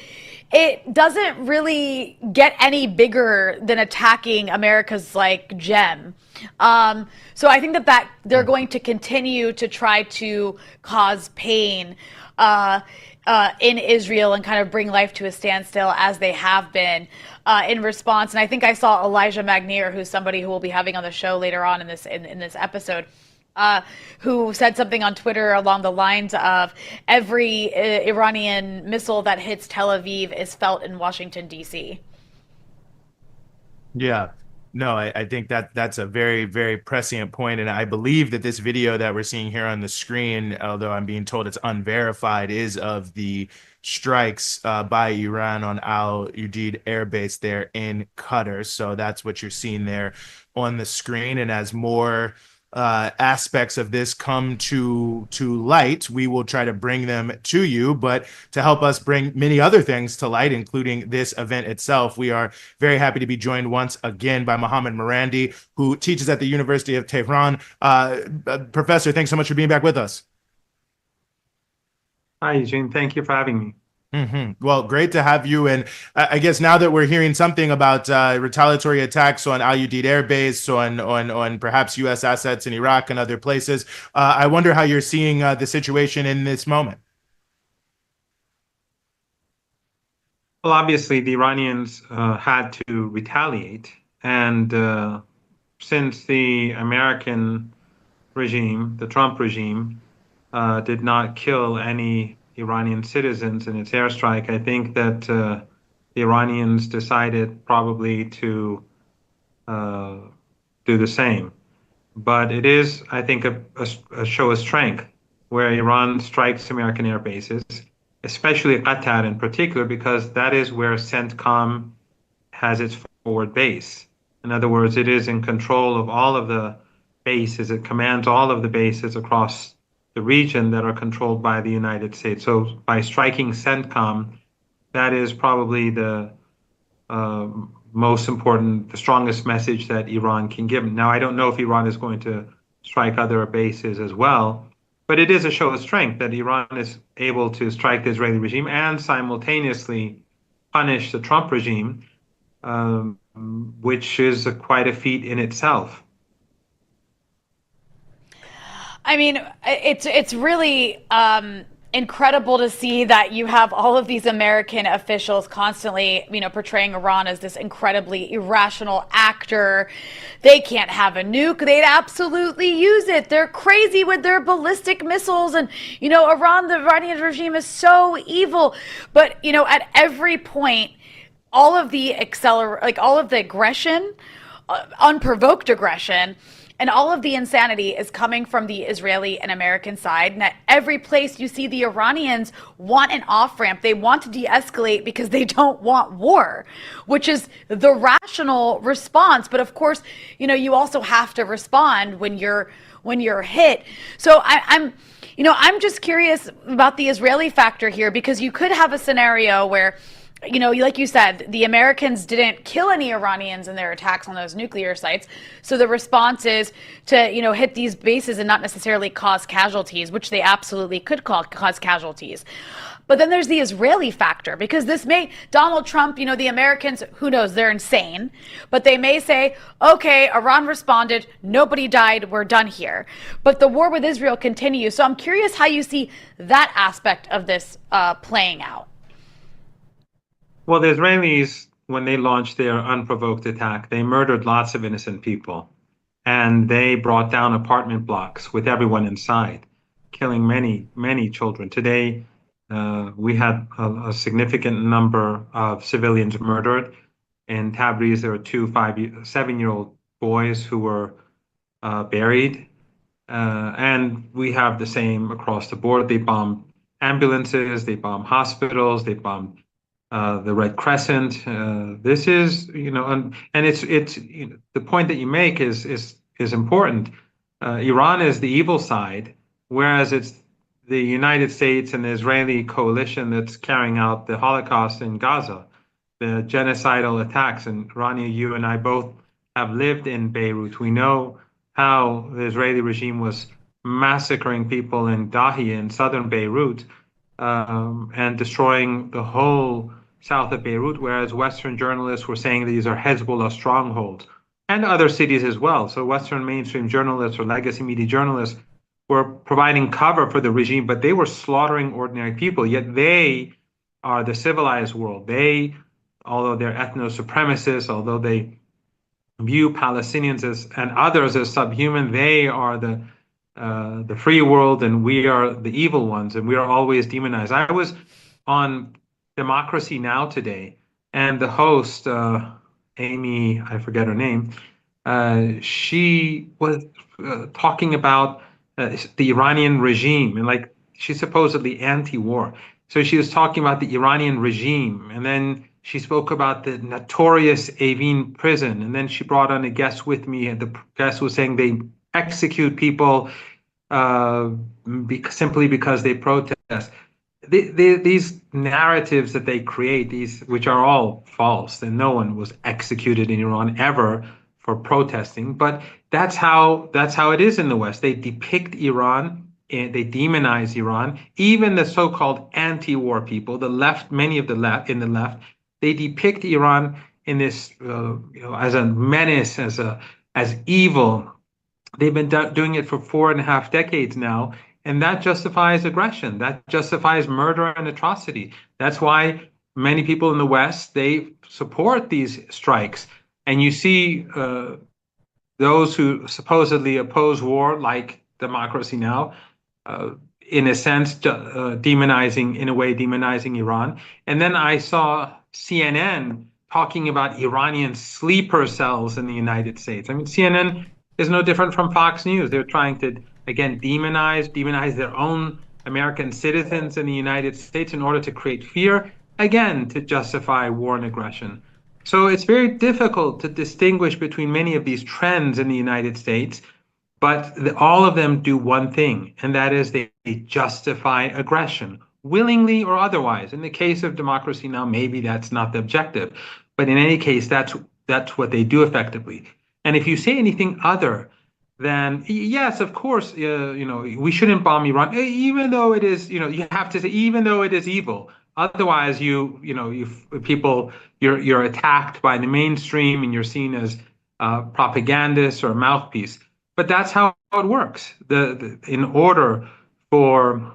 it doesn't really get any bigger than attacking America's gem. So I think that they're going to continue to try to cause pain in Israel and kind of bring life to a standstill as they have been in response. And I think I saw Elijah Magnier, who's somebody who we'll be having on the show later on in this episode, who said something on Twitter along the lines of every Iranian missile that hits Tel Aviv is felt in Washington, D.C.
Yeah. No, I think that's a very, very prescient point. And I believe that this video that we're seeing here on the screen, although I'm being told it's unverified, is of the strikes by Iran on Al Udeid Air Base there in Qatar. So that's what you're seeing there on the screen. And as more aspects of this come to light, we will try to bring them to you. But to help us bring many other things to light, including this event itself, we are very happy to be joined once again by Mohammad Marandi, who teaches at the University of Tehran. Professor, thanks so much for being back with us.
Hi, Eugene. Thank you for having me.
Well, great to have you. And I guess now that we're hearing something about retaliatory attacks on Al Udeid Air Base, on perhaps U.S. assets in Iraq and other places, I wonder how you're seeing the situation in this moment.
Well, obviously, the Iranians had to retaliate. And since the American regime, the Trump regime, did not kill any Iranian citizens in its airstrike, I think that the Iranians decided probably to do the same. But it is, I think, a show of strength where Iran strikes American air bases, especially Qatar in particular, because that is where CENTCOM has its forward base. In other words, it is in control of all of the bases. It commands all of the bases across the region that are controlled by the United States. So by striking CENTCOM, that is probably the most important, the strongest message that Iran can give. Now, I don't know if Iran is going to strike other bases as well, but it is a show of strength that Iran is able to strike the Israeli regime and simultaneously punish the Trump regime, which is quite a feat in itself.
I mean, it's really incredible to see that you have all of these American officials constantly, portraying Iran as this incredibly irrational actor. They can't have a nuke. They'd absolutely use it. They're crazy with their ballistic missiles. And, Iran, the Iranian regime is so evil. But, at every point, all of the aggression, unprovoked aggression, And all of the insanity is coming from the Israeli and American side. And at every place you see the Iranians want an off ramp. They want to de escalate because they don't want war, which is the rational response. But of course, you also have to respond when you're hit. So I'm just curious about the Israeli factor here, because you could have a scenario where, like you said, the Americans didn't kill any Iranians in their attacks on those nuclear sites. So the response is to, hit these bases and not necessarily cause casualties, which they absolutely could cause casualties. But then there's the Israeli factor, because Donald Trump, the Americans, who knows, they're insane, but they may say, okay, Iran responded, nobody died, we're done here. But the war with Israel continues. So I'm curious how you see that aspect of this playing out.
Well, the Israelis, when they launched their unprovoked attack, they murdered lots of innocent people. And they brought down apartment blocks with everyone inside, killing many, many children. Today, we had a significant number of civilians murdered. In Tabriz, there were two 7-year-old boys who were buried. And we have the same across the board. They bombed ambulances, they bombed hospitals, they bombed the Red Crescent. This is, and it's the point that you make is important. Iran is the evil side, whereas it's the United States and the Israeli coalition that's carrying out the Holocaust in Gaza, the genocidal attacks. And Rania, you and I both have lived in Beirut. We know how the Israeli regime was massacring people in Dahi in southern Beirut, and destroying the whole south of Beirut, whereas Western journalists were saying these are Hezbollah strongholds, and other cities as well. So Western mainstream journalists or legacy media journalists were providing cover for the regime, but they were slaughtering ordinary people, yet they are the civilized world. They, although they're ethno-supremacists, although they view Palestinians and others as subhuman, they are the free world, and we are the evil ones, and we are always demonized. I was on Democracy Now! Today, and the host, Amy, I forget her name, she was talking about the Iranian regime, and she's supposedly anti-war. So she was talking about the Iranian regime, and then she spoke about the notorious Evin prison, and then she brought on a guest with me, and the guest was saying they execute people simply because they protest. These narratives that they create, which are all false, and no one was executed in Iran ever for protesting, but that's how it is in the West. They depict Iran, and they demonize Iran. Even the so-called anti-war people, the left, many of the left, they depict Iran in this as a menace, as evil. They've been doing it for 4.5 decades now, and that justifies aggression. That justifies murder and atrocity. That's why many people in the West, they support these strikes. And you see those who supposedly oppose war, like Democracy Now!, in a sense, demonizing Iran. And then I saw CNN talking about Iranian sleeper cells in the United States. I mean, CNN is no different from Fox News. They're trying to, again, demonize their own American citizens in the United States in order to create fear, again, to justify war and aggression. So it's very difficult to distinguish between many of these trends in the United States, but all of them do one thing, and that is they justify aggression, willingly or otherwise. In the case of Democracy Now!, maybe that's not the objective, but in any case, that's what they do effectively. And if you say anything other than, yes, of course, we shouldn't bomb Iran, even though it is, you have to say, even though it is evil. Otherwise, you're attacked by the mainstream and you're seen as propagandist or a mouthpiece. But that's how it works. In order for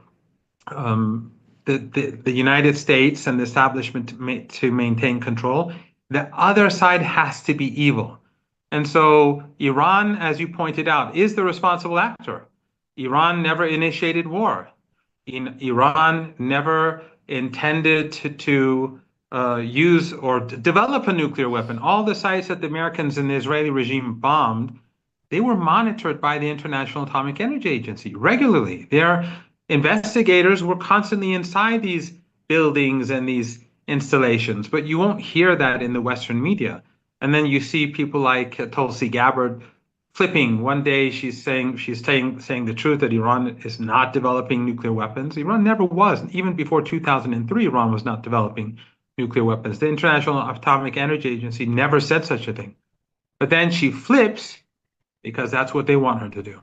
the United States and the establishment to maintain control, the other side has to be evil. And so Iran, as you pointed out, is the responsible actor. Iran never initiated war. Iran never intended to use or develop a nuclear weapon. All the sites that the Americans and the Israeli regime bombed, they were monitored by the International Atomic Energy Agency regularly. Their investigators were constantly inside these buildings and these installations, but you won't hear that in the Western media. And then you see people like Tulsi Gabbard flipping. One day she's saying the truth that Iran is not developing nuclear weapons. Iran never was. Even before 2003, Iran was not developing nuclear weapons. The International Atomic Energy Agency never said such a thing. But then she flips because that's what they want her to do.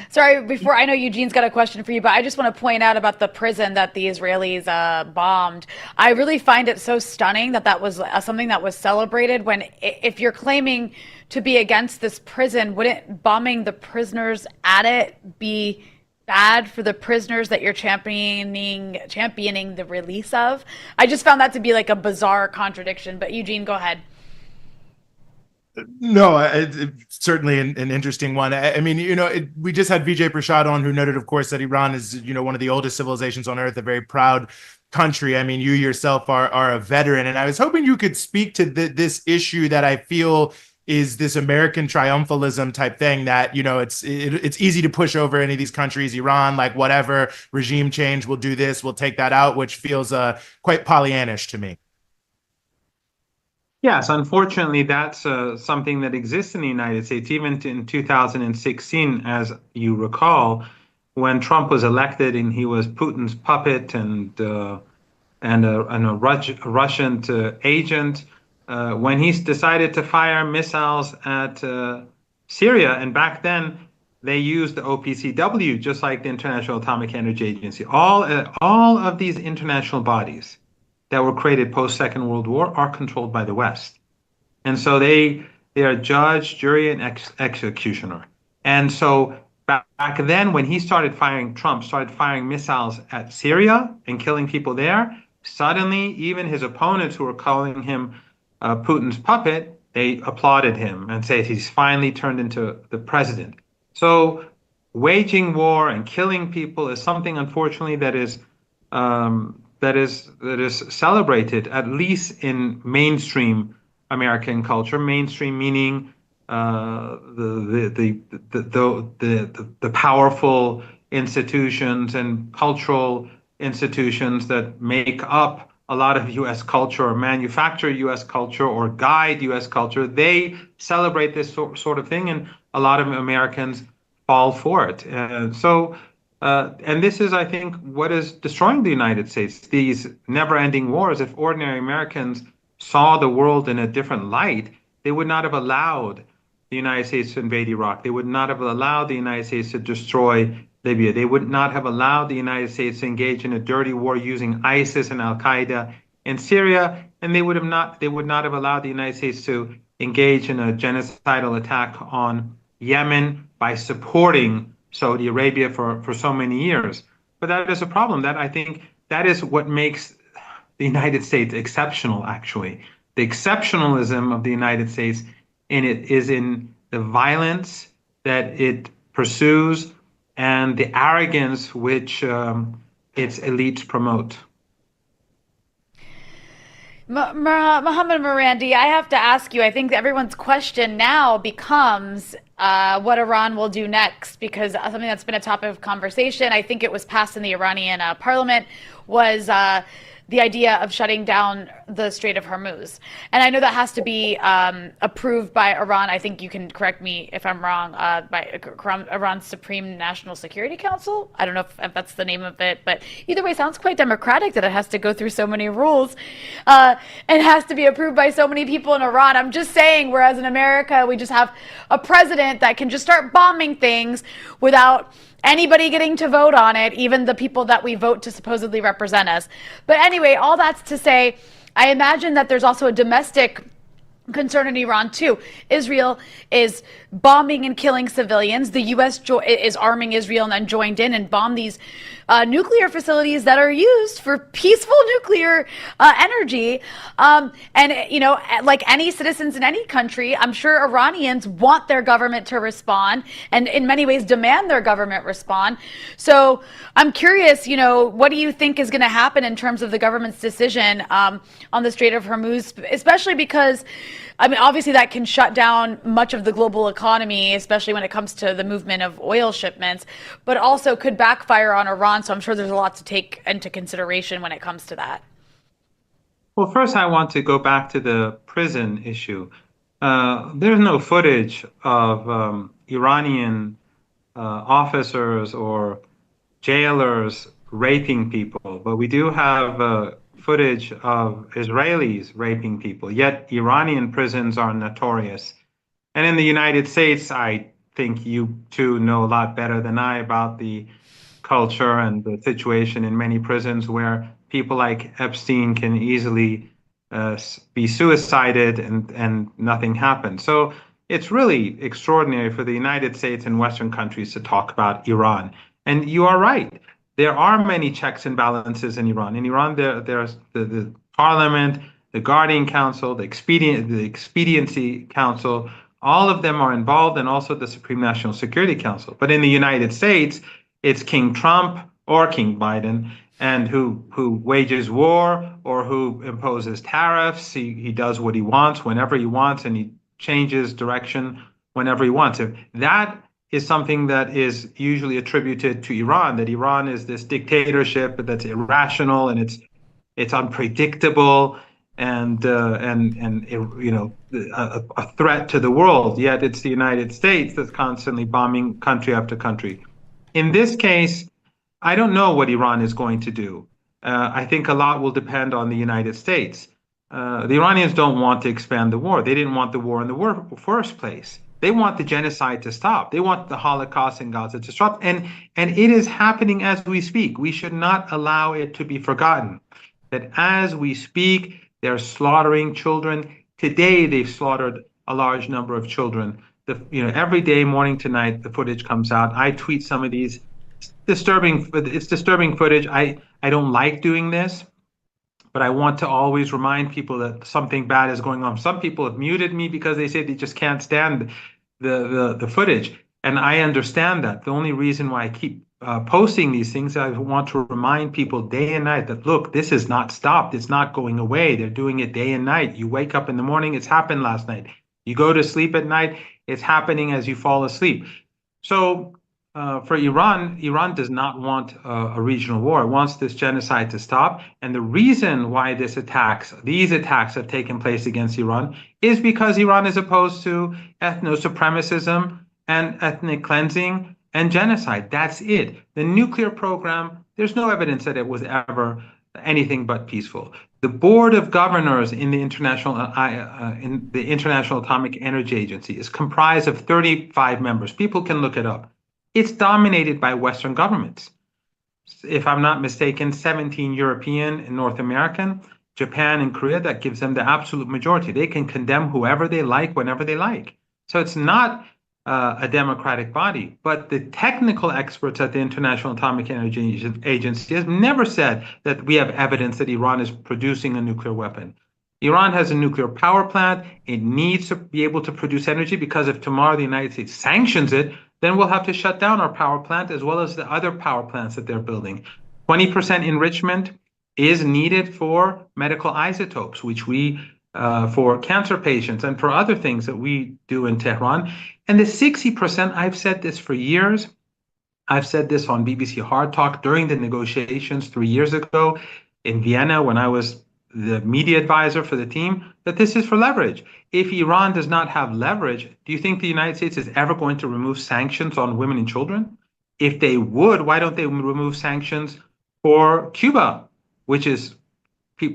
Sorry, before, I know Eugene's got a question for you, but I just want to point out about the prison that the Israelis bombed. I really find it so stunning that that was something that was celebrated, when if you're claiming to be against this prison, wouldn't bombing the prisoners at it be bad for the prisoners that you're championing the release of? I just found that to be like a bizarre contradiction, but Eugene, go ahead.
No, it's certainly an interesting one. I mean, we just had Vijay Prashad on, who noted, of course, that Iran is, one of the oldest civilizations on earth, a very proud country. I mean, you yourself are a veteran, and I was hoping you could speak to this issue that I feel is this American triumphalism type thing that, it's easy to push over any of these countries. Iran, like, whatever, regime change, we'll do this, we'll take that out, which feels quite Pollyannish to me.
Yes, unfortunately, that's something that exists in the United States. Even in 2016, as you recall, when Trump was elected and he was Putin's puppet and a Russian agent, when he decided to fire missiles at Syria, and back then they used the OPCW, just like the International Atomic Energy Agency. All of these international bodies that were created post-Second World War are controlled by the West. And so they are judge, jury, and executioner. And so back then, when Trump started firing missiles at Syria and killing people there, suddenly even his opponents, who were calling him Putin's puppet, they applauded him and said he's finally turned into the president. So waging war and killing people is something, unfortunately, that is celebrated, at least in mainstream American culture. Mainstream meaning the powerful institutions and cultural institutions that make up a lot of U.S. culture, or manufacture U.S. culture, or guide U.S. culture. They celebrate this sort of thing, and a lot of Americans fall for it. And this is, I think, what is destroying the United States, these never-ending wars. If ordinary Americans saw the world in a different light, they would not have allowed the United States to invade Iraq. They would not have allowed the United States to destroy Libya. They would not have allowed the United States to engage in a dirty war using ISIS and Al-Qaeda in Syria, and they would not have allowed the United States to engage in a genocidal attack on Yemen by supporting Saudi Arabia for so many years. But that is a problem. That, I think, that is what makes the United States exceptional, actually. The exceptionalism of the United States is in the violence that it pursues and the arrogance which its elites promote.
Mohammad Marandi, I have to ask you, I think everyone's question now becomes what Iran will do next, because something that's been a topic of conversation, I think it was passed in the Iranian parliament, was the idea of shutting down the Strait of Hormuz. And I know that has to be approved by Iran. I think you can correct me if I'm wrong, by Iran's Supreme National Security Council. I don't know if that's the name of it, but either way, it sounds quite democratic that it has to go through so many rules and has to be approved by so many people in Iran. I'm just saying, whereas in America, we just have a president that can just start bombing things without anybody getting to vote on it, even the people that we vote to supposedly represent us. But anyway, all that's to say, I imagine that there's also a domestic concern in Iran too. Israel is bombing and killing civilians. The U.S. is arming Israel and then joined in and bombed these nuclear facilities that are used for peaceful nuclear energy. And, you know, like any citizens in any country, I'm sure Iranians want their government to respond and in many ways demand their government respond. So I'm curious, you know, what do you think is going to happen in terms of the government's decision on the Strait of Hormuz, especially because, I mean, obviously that can shut down much of the global economy, especially when it comes to the movement of oil shipments, but also could backfire on Iran. So I'm sure there's a lot to take into consideration when it comes to that.
Well, first, I want to go back to the prison issue. There's no footage of Iranian officers or jailers raping people, but we do have footage of Israelis raping people. Yet Iranian prisons are notorious. And in the United States, I think you two know a lot better than I about the culture and the situation in many prisons where people like Epstein can easily be suicided and nothing happens. So it's really extraordinary for the United States and Western countries to talk about Iran. And you are right. There are many checks and balances in Iran. In Iran, there's the parliament, the guardian council, the expediency council. All of them are involved, and also the Supreme National Security Council. But in the United States, it's King Trump or King Biden, and who wages war or who imposes tariffs. He does what he wants whenever he wants, and he changes direction whenever he wants. If that is something that is usually attributed to Iran, that Iran is this dictatorship that's irrational and it's unpredictable and you know, a threat to the world. Yet it's the United States that's constantly bombing country after country. In this case, I don't know what Iran is going to do. I think a lot will depend on the United States. The Iranians don't want to expand the war. They didn't want the war in the first place. They want the genocide to stop. They want the Holocaust in Gaza to stop. And it is happening as we speak. We should not allow it to be forgotten that as we speak, they're slaughtering children. Today, they've slaughtered a large number of children. Every day, morning to night, the footage comes out. I tweet some of these. It's disturbing footage. I don't like doing this, but I want to always remind people that something bad is going on. Some people have muted me because they say they just can't stand the footage. And I understand that. The only reason why I keep posting these things, I want to remind people day and night that, look, this is not stopped. It's not going away. They're doing it day and night. You wake up in the morning, it's happened last night. You go to sleep at night, it's happening as you fall asleep. So for Iran does not want a regional war. It wants this genocide to stop. And the reason why these attacks have taken place against Iran is because Iran is opposed to ethno-supremacism and ethnic cleansing and genocide. That's it. The nuclear program, there's no evidence that it was ever anything but peaceful. The board of governors in the International Atomic Energy Agency is comprised of 35 members. People can look it up. It's dominated by Western governments. If I'm not mistaken, 17 European and North American, Japan and Korea, that gives them the absolute majority. They can condemn whoever they like, whenever they like. So it's not a democratic body. But the technical experts at the International Atomic Energy Agency have never said that we have evidence that Iran is producing a nuclear weapon. Iran has a nuclear power plant. It needs to be able to produce energy, because if tomorrow the United States sanctions it, then we'll have to shut down our power plant as well as the other power plants that they're building. 20% enrichment is needed for medical isotopes, which we, for cancer patients and for other things that we do in Tehran. And the 60%, I've said this for years. I've said this on BBC Hard Talk during the negotiations 3 years ago in Vienna when I was the media advisor for the team, that this is for leverage. If Iran does not have leverage, do you think the United States is ever going to remove sanctions on women and children? If they would, why don't they remove sanctions for Cuba, which is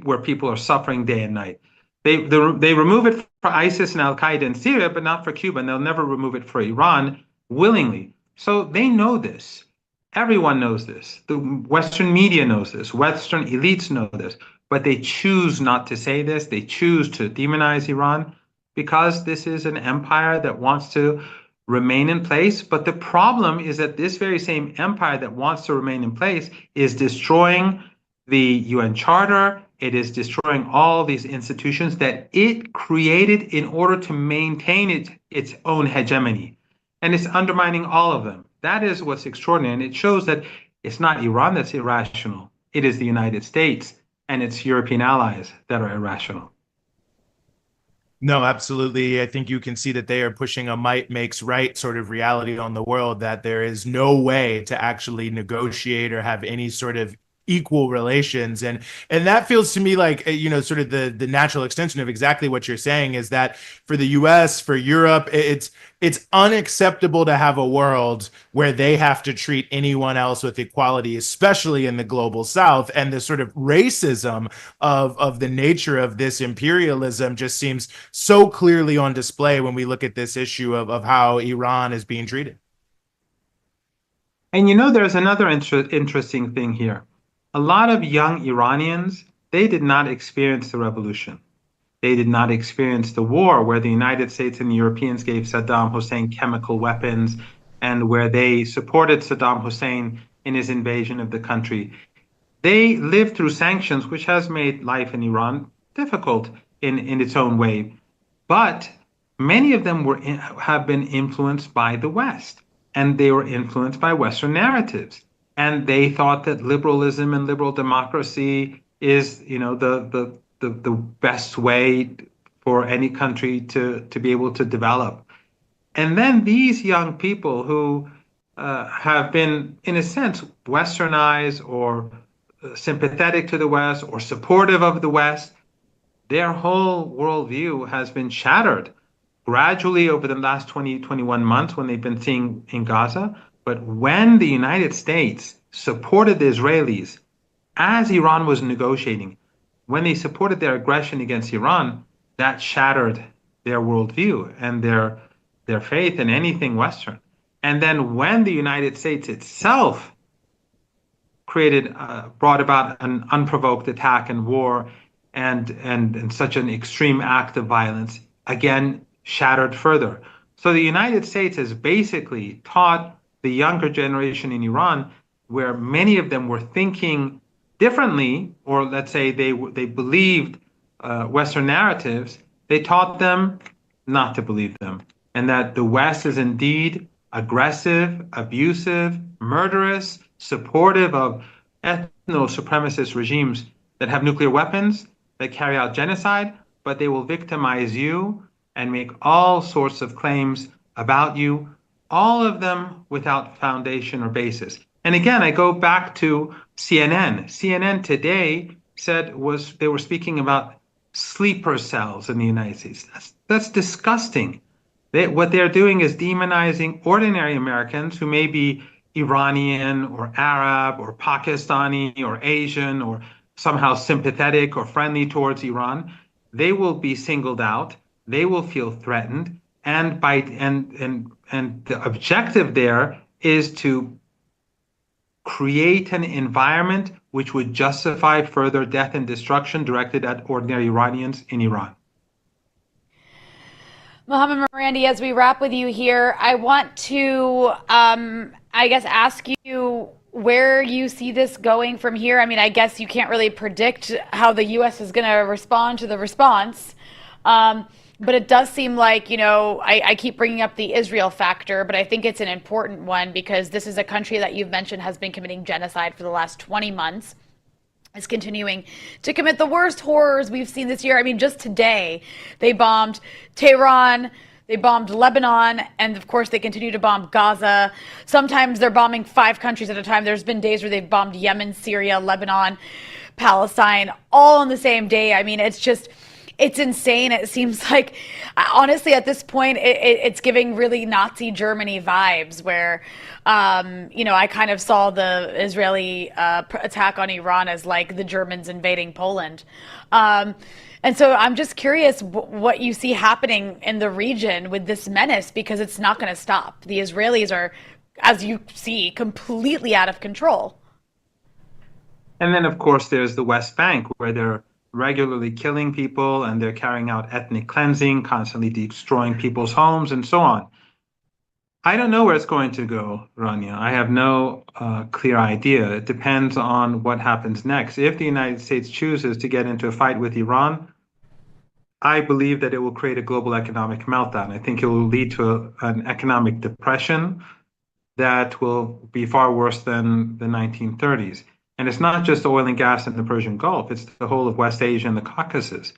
where people are suffering day and night? They remove it for ISIS and Al-Qaeda in Syria, but not for Cuba, and they'll never remove it for Iran willingly. So they know this. Everyone knows this. The Western media knows this. Western elites know this. But they choose not to say this. They choose to demonize Iran because this is an empire that wants to remain in place. But the problem is that this very same empire that wants to remain in place is destroying the UN Charter. It is destroying all these institutions that it created in order to maintain its own hegemony. And it's undermining all of them. That is what's extraordinary. And it shows that it's not Iran that's irrational. It is the United States and its European allies that are irrational.
No, absolutely. I think you can see that they are pushing a might makes right sort of reality on the world, that there is no way to actually negotiate or have any sort of equal relations. And that feels to me like, sort of the natural extension of exactly what you're saying, is that for the US, for Europe, it's unacceptable to have a world where they have to treat anyone else with equality, especially in the global south. And the sort of racism of the nature of this imperialism just seems so clearly on display when we look at this issue of how Iran is being treated.
And there's another interesting thing here. A lot of young Iranians, they did not experience the revolution. They did not experience the war where the United States and the Europeans gave Saddam Hussein chemical weapons and where they supported Saddam Hussein in his invasion of the country. They lived through sanctions, which has made life in Iran difficult in its own way. But many of them have been influenced by the West, and they were influenced by Western narratives. And they thought that liberalism and liberal democracy is, the best way for any country to be able to develop. And then these young people who have been, in a sense, westernized or sympathetic to the West or supportive of the West, their whole worldview has been shattered gradually over the last 21 months when they've been seeing in Gaza. But when the United States supported the Israelis as Iran was negotiating, when they supported their aggression against Iran, that shattered their worldview and their faith in anything Western. And then when the United States itself brought about an unprovoked attack and war and such an extreme act of violence, again, shattered further. So the United States has basically taught the younger generation in Iran, where many of them were thinking differently, or let's say they believed Western narratives, they taught them not to believe them, and that the West is indeed aggressive, abusive, murderous, supportive of ethno-supremacist regimes that have nuclear weapons, that carry out genocide, but they will victimize you and make all sorts of claims about you, all of them without foundation or basis. And again, I go back to CNN. CNN today said they were speaking about sleeper cells in the United States. That's disgusting. What they're doing is demonizing ordinary Americans who may be Iranian or Arab or Pakistani or Asian or somehow sympathetic or friendly towards Iran. They will be singled out. They will feel threatened. And the objective there is to create an environment which would justify further death and destruction directed at ordinary Iranians in Iran.
Mohammad Marandi, as we wrap with you here, I want to, ask you where you see this going from here. I mean, I guess you can't really predict how the U.S. is going to respond to the response. But it does seem like, I keep bringing up the Israel factor, but I think it's an important one because this is a country that you've mentioned has been committing genocide for the last 20 months. Is continuing to commit the worst horrors we've seen this year. I mean, just today, they bombed Tehran, they bombed Lebanon, and of course, they continue to bomb Gaza. Sometimes they're bombing 5 countries at a time. There's been days where they've bombed Yemen, Syria, Lebanon, Palestine, all on the same day. I mean, it's insane. It seems like, honestly, at this point, it's giving really Nazi Germany vibes where, I kind of saw the Israeli attack on Iran as like the Germans invading Poland. And so I'm just curious what you see happening in the region with this menace, because it's not going to stop. The Israelis are, as you see, completely out of control.
And then, of course, there's the West Bank, where they're regularly killing people and they're carrying out ethnic cleansing, constantly destroying people's homes and so on. I don't know where it's going to go, Rania. I have no clear idea. It depends on what happens next. If the United States chooses to get into a fight with Iran, I believe that it will create a global economic meltdown. I think it will lead to an economic depression that will be far worse than the 1930s. And it's not just oil and gas in the Persian Gulf, it's the whole of West Asia and the Caucasus.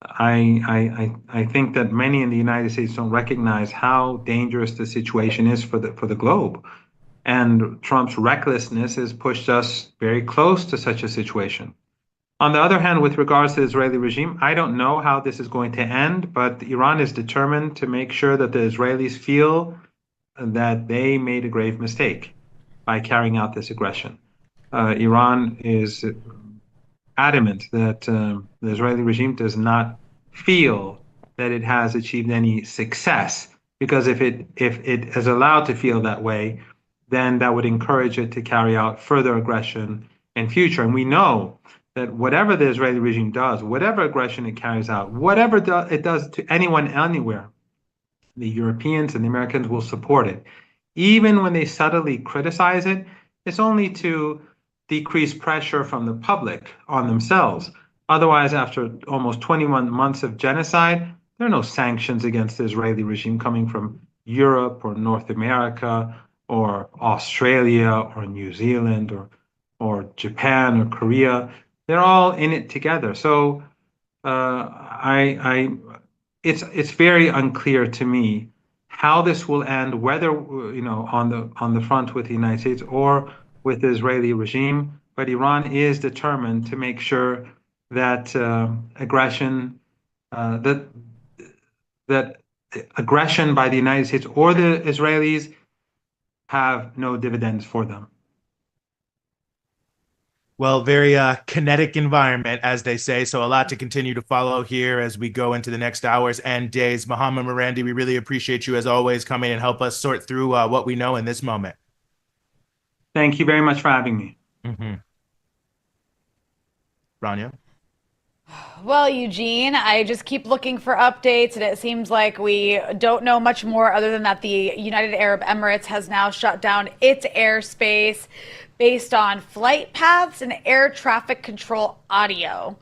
I think that many in the United States don't recognize how dangerous the situation is for the globe. And Trump's recklessness has pushed us very close to such a situation. On the other hand, with regards to the Israeli regime, I don't know how this is going to end, but Iran is determined to make sure that the Israelis feel that they made a grave mistake by carrying out this aggression. Iran is adamant that the Israeli regime does not feel that it has achieved any success, because if it is allowed to feel that way, then that would encourage it to carry out further aggression in future. And we know that whatever the Israeli regime does, whatever aggression it carries out, whatever it does to anyone anywhere, the Europeans and the Americans will support it. Even when they subtly criticize it, it's only to decrease pressure from the public on themselves. Otherwise, after almost 21 months of genocide, there are no sanctions against the Israeli regime coming from Europe or North America or Australia or New Zealand or Japan or Korea. They're all in it together. So it's very unclear to me how this will end, whether on the front with the United States or with the Israeli regime. But Iran is determined to make sure that aggression by the United States or the Israelis have no dividends for them.
Well, very kinetic environment, as they say. So a lot to continue to follow here as we go into the next hours and days. Mohammad Marandi, we really appreciate you, as always, coming and help us sort through what we know in this moment.
Thank you very much for having me.
Mm-hmm. Rania?
Well, Eugene, I just keep looking for updates, and it seems like we don't know much more other than that the United Arab Emirates has now shut down its airspace based on flight paths and air traffic control audio.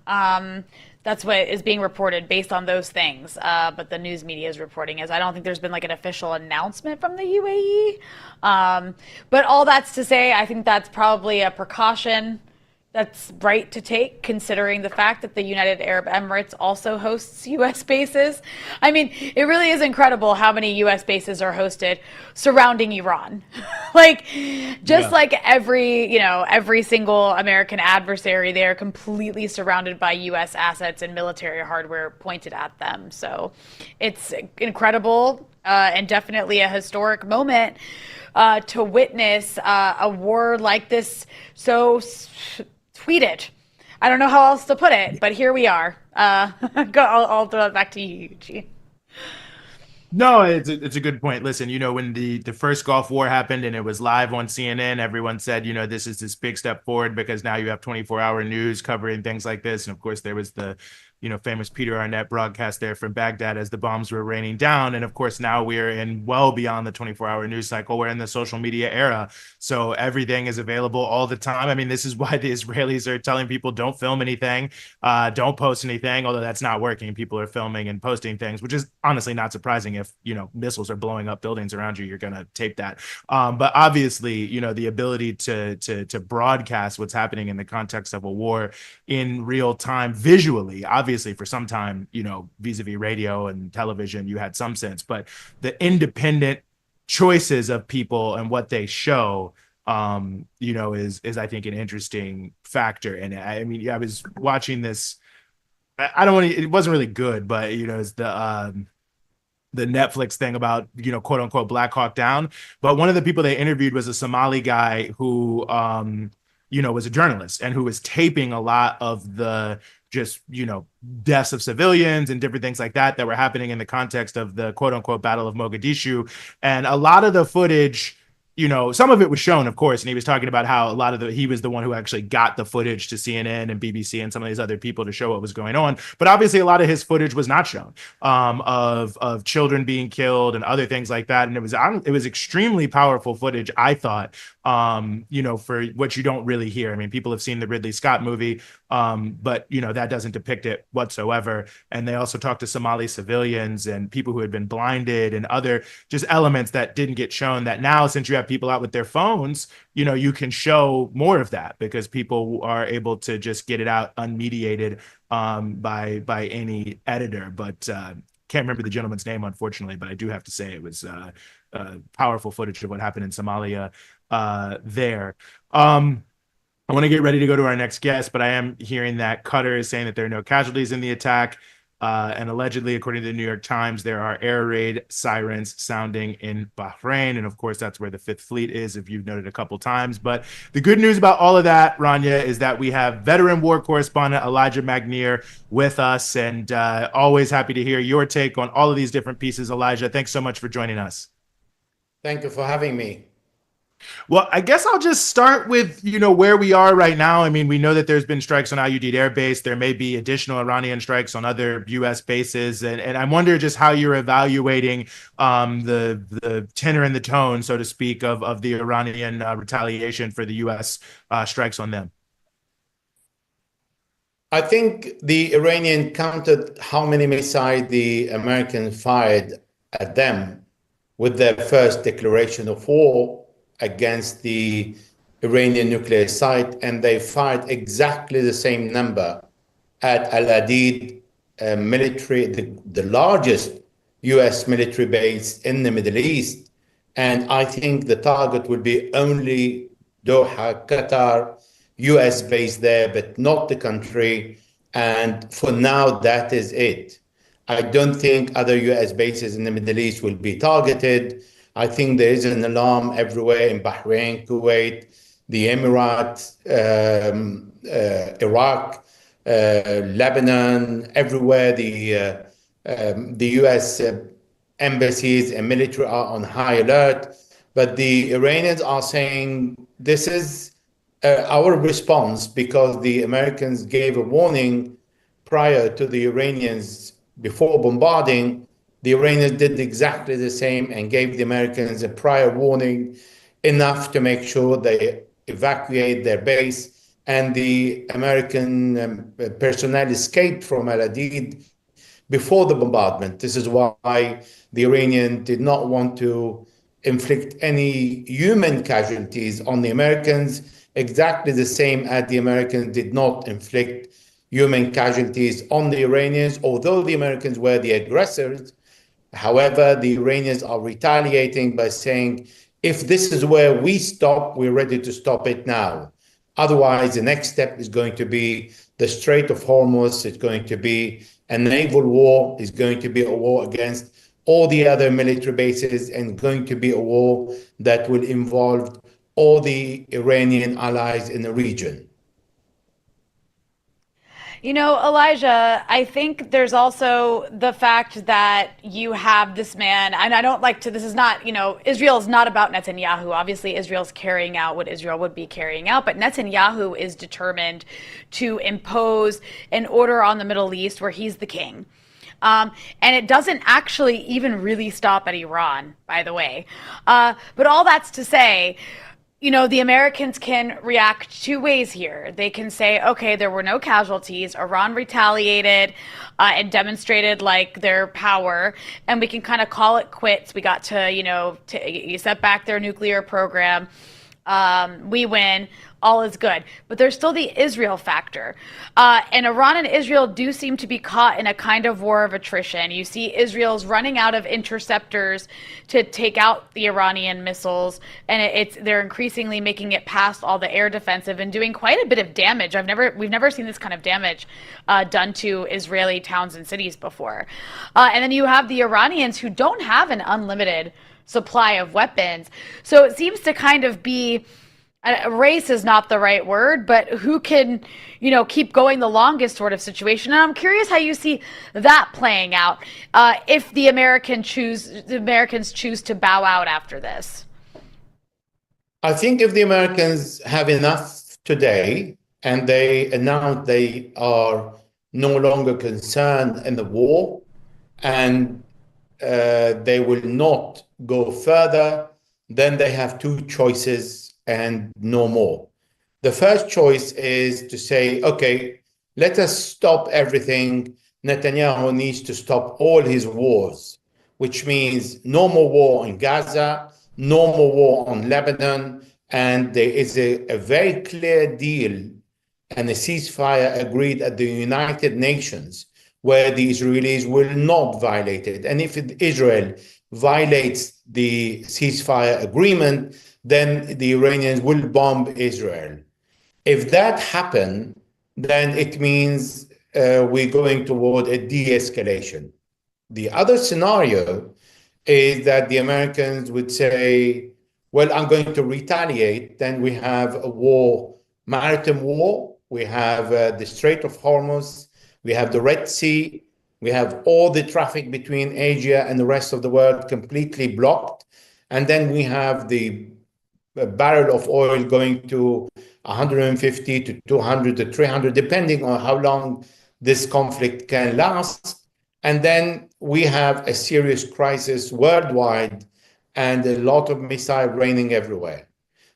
That's what is being reported based on those things. But the news media is reporting as I don't think there's been like an official announcement from the UAE. But all that's to say, I think that's probably a precaution that's right to take, considering the fact that the United Arab Emirates also hosts U.S. bases. I mean, it really is incredible how many U.S. bases are hosted surrounding Iran. Like every single American adversary, they are completely surrounded by U.S. assets and military hardware pointed at them. So it's incredible and definitely a historic moment to witness a war like this tweeted. I don't know how else to put it, but here we are. I'll throw it back to you, Eugene.
No, it's a good point. Listen, when the first Gulf War happened and it was live on CNN, everyone said, this is this big step forward because now you have 24-hour news covering things like this. And of course, there was the famous Peter Arnett broadcast there from Baghdad as the bombs were raining down. And of course, now we're in well beyond the 24-hour news cycle. We're in the social media era. So everything is available all the time. I mean, this is why the Israelis are telling people don't film anything, don't post anything, although that's not working. People are filming and posting things, which is honestly not surprising. If, missiles are blowing up buildings around you, you're going to tape that. But obviously, the ability to broadcast what's happening in the context of a war in real time visually, obviously for some time, vis-a-vis radio and television, you had some sense, but the independent choices of people and what they show, is I think an interesting factor. And I mean, I was watching this, it wasn't really good, but it's the Netflix thing about, quote unquote, Black Hawk Down. But one of the people they interviewed was a Somali guy who, was a journalist and who was taping a lot of the just, deaths of civilians and different things like that were happening in the context of the quote unquote Battle of Mogadishu. And a lot of the footage some of it was shown, of course, and he was talking about how he was the one who actually got the footage to CNN and BBC and some of these other people to show what was going on. But obviously, a lot of his footage was not shown, of children being killed and other things like that. And it was extremely powerful footage, I thought, for what you don't really hear. I mean, people have seen the Ridley Scott movie, but that doesn't depict it whatsoever. And they also talked to Somali civilians and people who had been blinded and other just elements that didn't get shown, that now, since you have people out with their phones, you can show more of that because people are able to just get it out unmediated by any editor. But can't remember the gentleman's name, unfortunately, but I do have to say it was powerful footage of what happened in Somalia there. I want to get ready to go to our next guest, but I am hearing that Qatar is saying that there are no casualties in the attack. And allegedly, according to the New York Times, there are air raid sirens sounding in Bahrain. And of course, that's where the Fifth Fleet is, if you've noted a couple times. But the good news about all of that, Rania, is that we have veteran war correspondent Elijah Magnier with us. And always happy to hear your take on all of these different pieces. Elijah, thanks so much for joining us.
Thank you for having me.
Well, I guess I'll just start with, where we are right now. I mean, we know that there's been strikes on Al Udeid Air Base. There may be additional Iranian strikes on other U.S. bases. And I wonder just how you're evaluating the tenor and the tone, so to speak, of the Iranian retaliation for the U.S. Strikes on them.
I think the Iranian counted how many missiles the Americans fired at them with their first declaration of war against the Iranian nuclear site, and they fired exactly the same number at Al Udeid military, the largest US military base in the Middle East. And I think the target would be only Doha, Qatar, US base there, but not the country. And for now, that is it. I don't think other US bases in the Middle East will be targeted. I think there is an alarm everywhere in Bahrain, Kuwait, the Emirates, Iraq, Lebanon, everywhere the US embassies and military are on high alert. But the Iranians are saying this is our response because the Americans gave a warning prior to the Iranians before bombarding. The Iranians did exactly the same and gave the Americans a prior warning, enough to make sure they evacuate their base. And the American personnel escaped from Al Udeid before the bombardment. This is why the Iranian did not want to inflict any human casualties on the Americans, exactly the same as the Americans did not inflict human casualties on the Iranians, although the Americans were the aggressors. However, the Iranians are retaliating by saying, if this is where we stop, we're ready to stop it now. Otherwise, the next step is going to be the Strait of Hormuz. It's going to be a naval war. It's going to be a war against all the other military bases, and going to be a war that will involve all the Iranian allies in the region.
Elijah, I think there's also the fact that you have this man, and I don't like to, this is not, Israel is not about Netanyahu. Obviously, Israel's carrying out what Israel would be carrying out, but Netanyahu is determined to impose an order on the Middle East where he's the king. And it doesn't actually even really stop at Iran, by the way. But all that's to say, the Americans can react two ways here. They can say, okay, there were no casualties. Iran retaliated and demonstrated their power, and we can kind of call it quits. We got to, you set back their nuclear program. We win. All is good. But there's still the Israel factor. And Iran and Israel do seem to be caught in a kind of war of attrition. You see Israel's running out of interceptors to take out the Iranian missiles, and they're increasingly making it past all the air defensive and doing quite a bit of damage. We've never seen this kind of damage done to Israeli towns and cities before. And then you have the Iranians, who don't have an unlimited supply of weapons. So it seems to kind of be, race is not the right word, but who can, keep going the longest sort of situation. And I'm curious how you see that playing out if the Americans choose to bow out after this.
I think if the Americans have enough today and they announce they are no longer concerned in the war and they will not go further, then they have two choices and no more. The first choice is to say, okay, let us stop everything. Netanyahu needs to stop all his wars, which means no more war in Gaza, no more war on Lebanon, and there is a very clear deal and a ceasefire agreed at the United Nations where the Israelis will not violate it. And if Israel violates the ceasefire agreement, then the Iranians will bomb Israel. If that happens, then it means we're going toward a de-escalation. The other scenario is that the Americans would say, well, I'm going to retaliate. Then we have a war, maritime war. We have the Strait of Hormuz. We have the Red Sea. We have all the traffic between Asia and the rest of the world completely blocked. And then we have the barrel of oil going to 150 to 200 to 300, depending on how long this conflict can last. And then we have a serious crisis worldwide and a lot of missiles raining everywhere.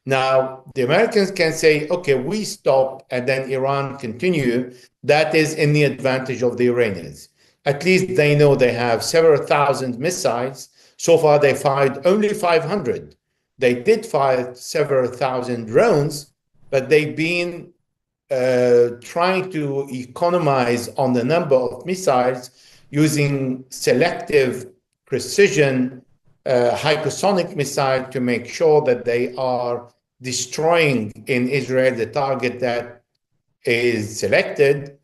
Now, the Americans can say, okay, we stop and then Iran continue. That is in the advantage of the Iranians. At least they know they have several thousand missiles. So far, they fired only 500. They did fire several thousand drones, but they've been trying to economize on the number of missiles using selective precision hypersonic missile to make sure that they are destroying in Israel the target that is selected.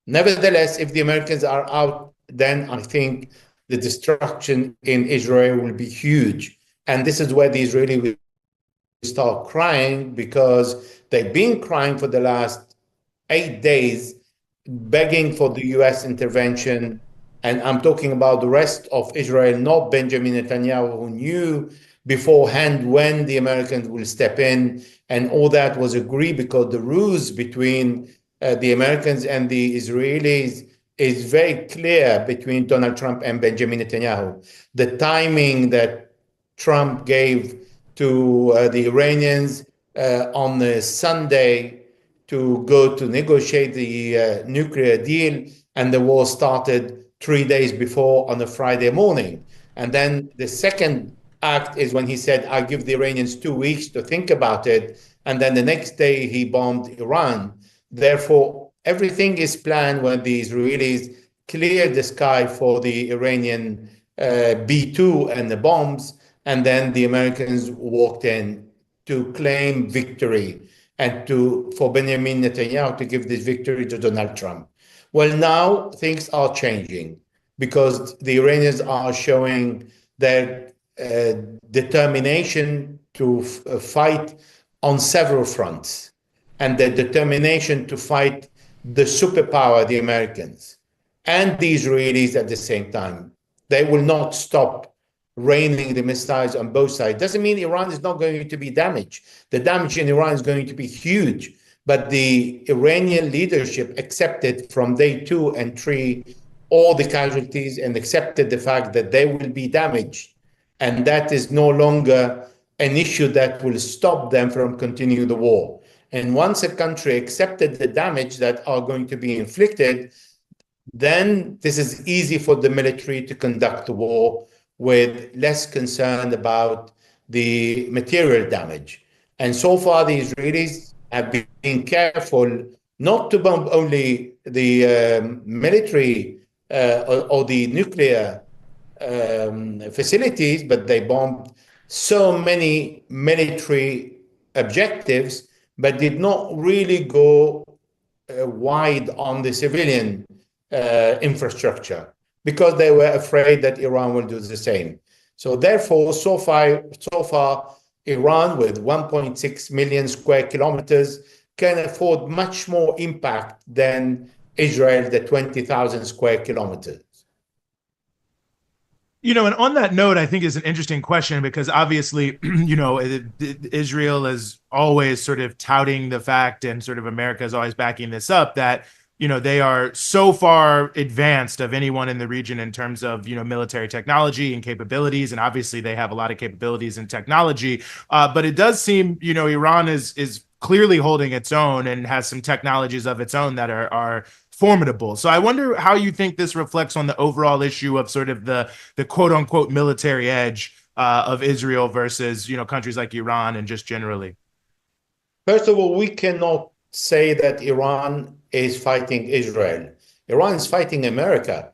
Nevertheless, if the Americans are out, then I think the destruction in Israel will be huge. And this is where the Israelis will start crying, because they've been crying for the last 8 days, begging for the US intervention. And I'm talking about the rest of Israel, not Benjamin Netanyahu, who knew beforehand when the Americans will step in. And all that was agreed because the rules between the Americans and the Israelis is very clear between Donald Trump and Benjamin Netanyahu. The timing that Trump gave to the Iranians on the Sunday to go to negotiate the nuclear deal, and the war started 3 days before on a Friday morning. And then the second act is when he said, I give the Iranians 2 weeks to think about it. And then the next day he bombed Iran. Therefore, everything is planned when the Israelis cleared the sky for the Iranian B-2 and the bombs. And then the Americans walked in to claim victory and for Benjamin Netanyahu to give this victory to Donald Trump. Well, now things are changing because the Iranians are showing their determination to fight on several fronts, and their determination to fight the superpower, the Americans, and the Israelis at the same time. They will not stop raining the missiles on both sides. Doesn't mean Iran is not going to be damaged. The damage in Iran is going to be huge. But the Iranian leadership accepted from day 2 and 3 all the casualties and accepted the fact that they will be damaged. And that is no longer an issue that will stop them from continuing the war. And once a country accepted the damage that are going to be inflicted, then this is easy for the military to conduct the war with less concern about the material damage. And so far, the Israelis have been careful not to bomb only the military or the nuclear facilities, but they bombed so many military objectives, but did not really go wide on the civilian infrastructure because they were afraid that Iran will do the same. So therefore, so far, Iran, with 1.6 million square kilometers, can afford much more impact than Israel, the 20,000 square kilometers.
And on that note, I think is an interesting question because obviously, Israel is always sort of touting the fact, and sort of America is always backing this up, that they are so far advanced of anyone in the region in terms of, military technology and capabilities. And obviously they have a lot of capabilities and technology. But it does seem, Iran is clearly holding its own and has some technologies of its own that are formidable. So I wonder how you think this reflects on the overall issue of sort of the quote unquote military edge of Israel versus, countries like Iran and just generally.
First of all, we cannot say that Iran is fighting Israel. Iran is fighting America.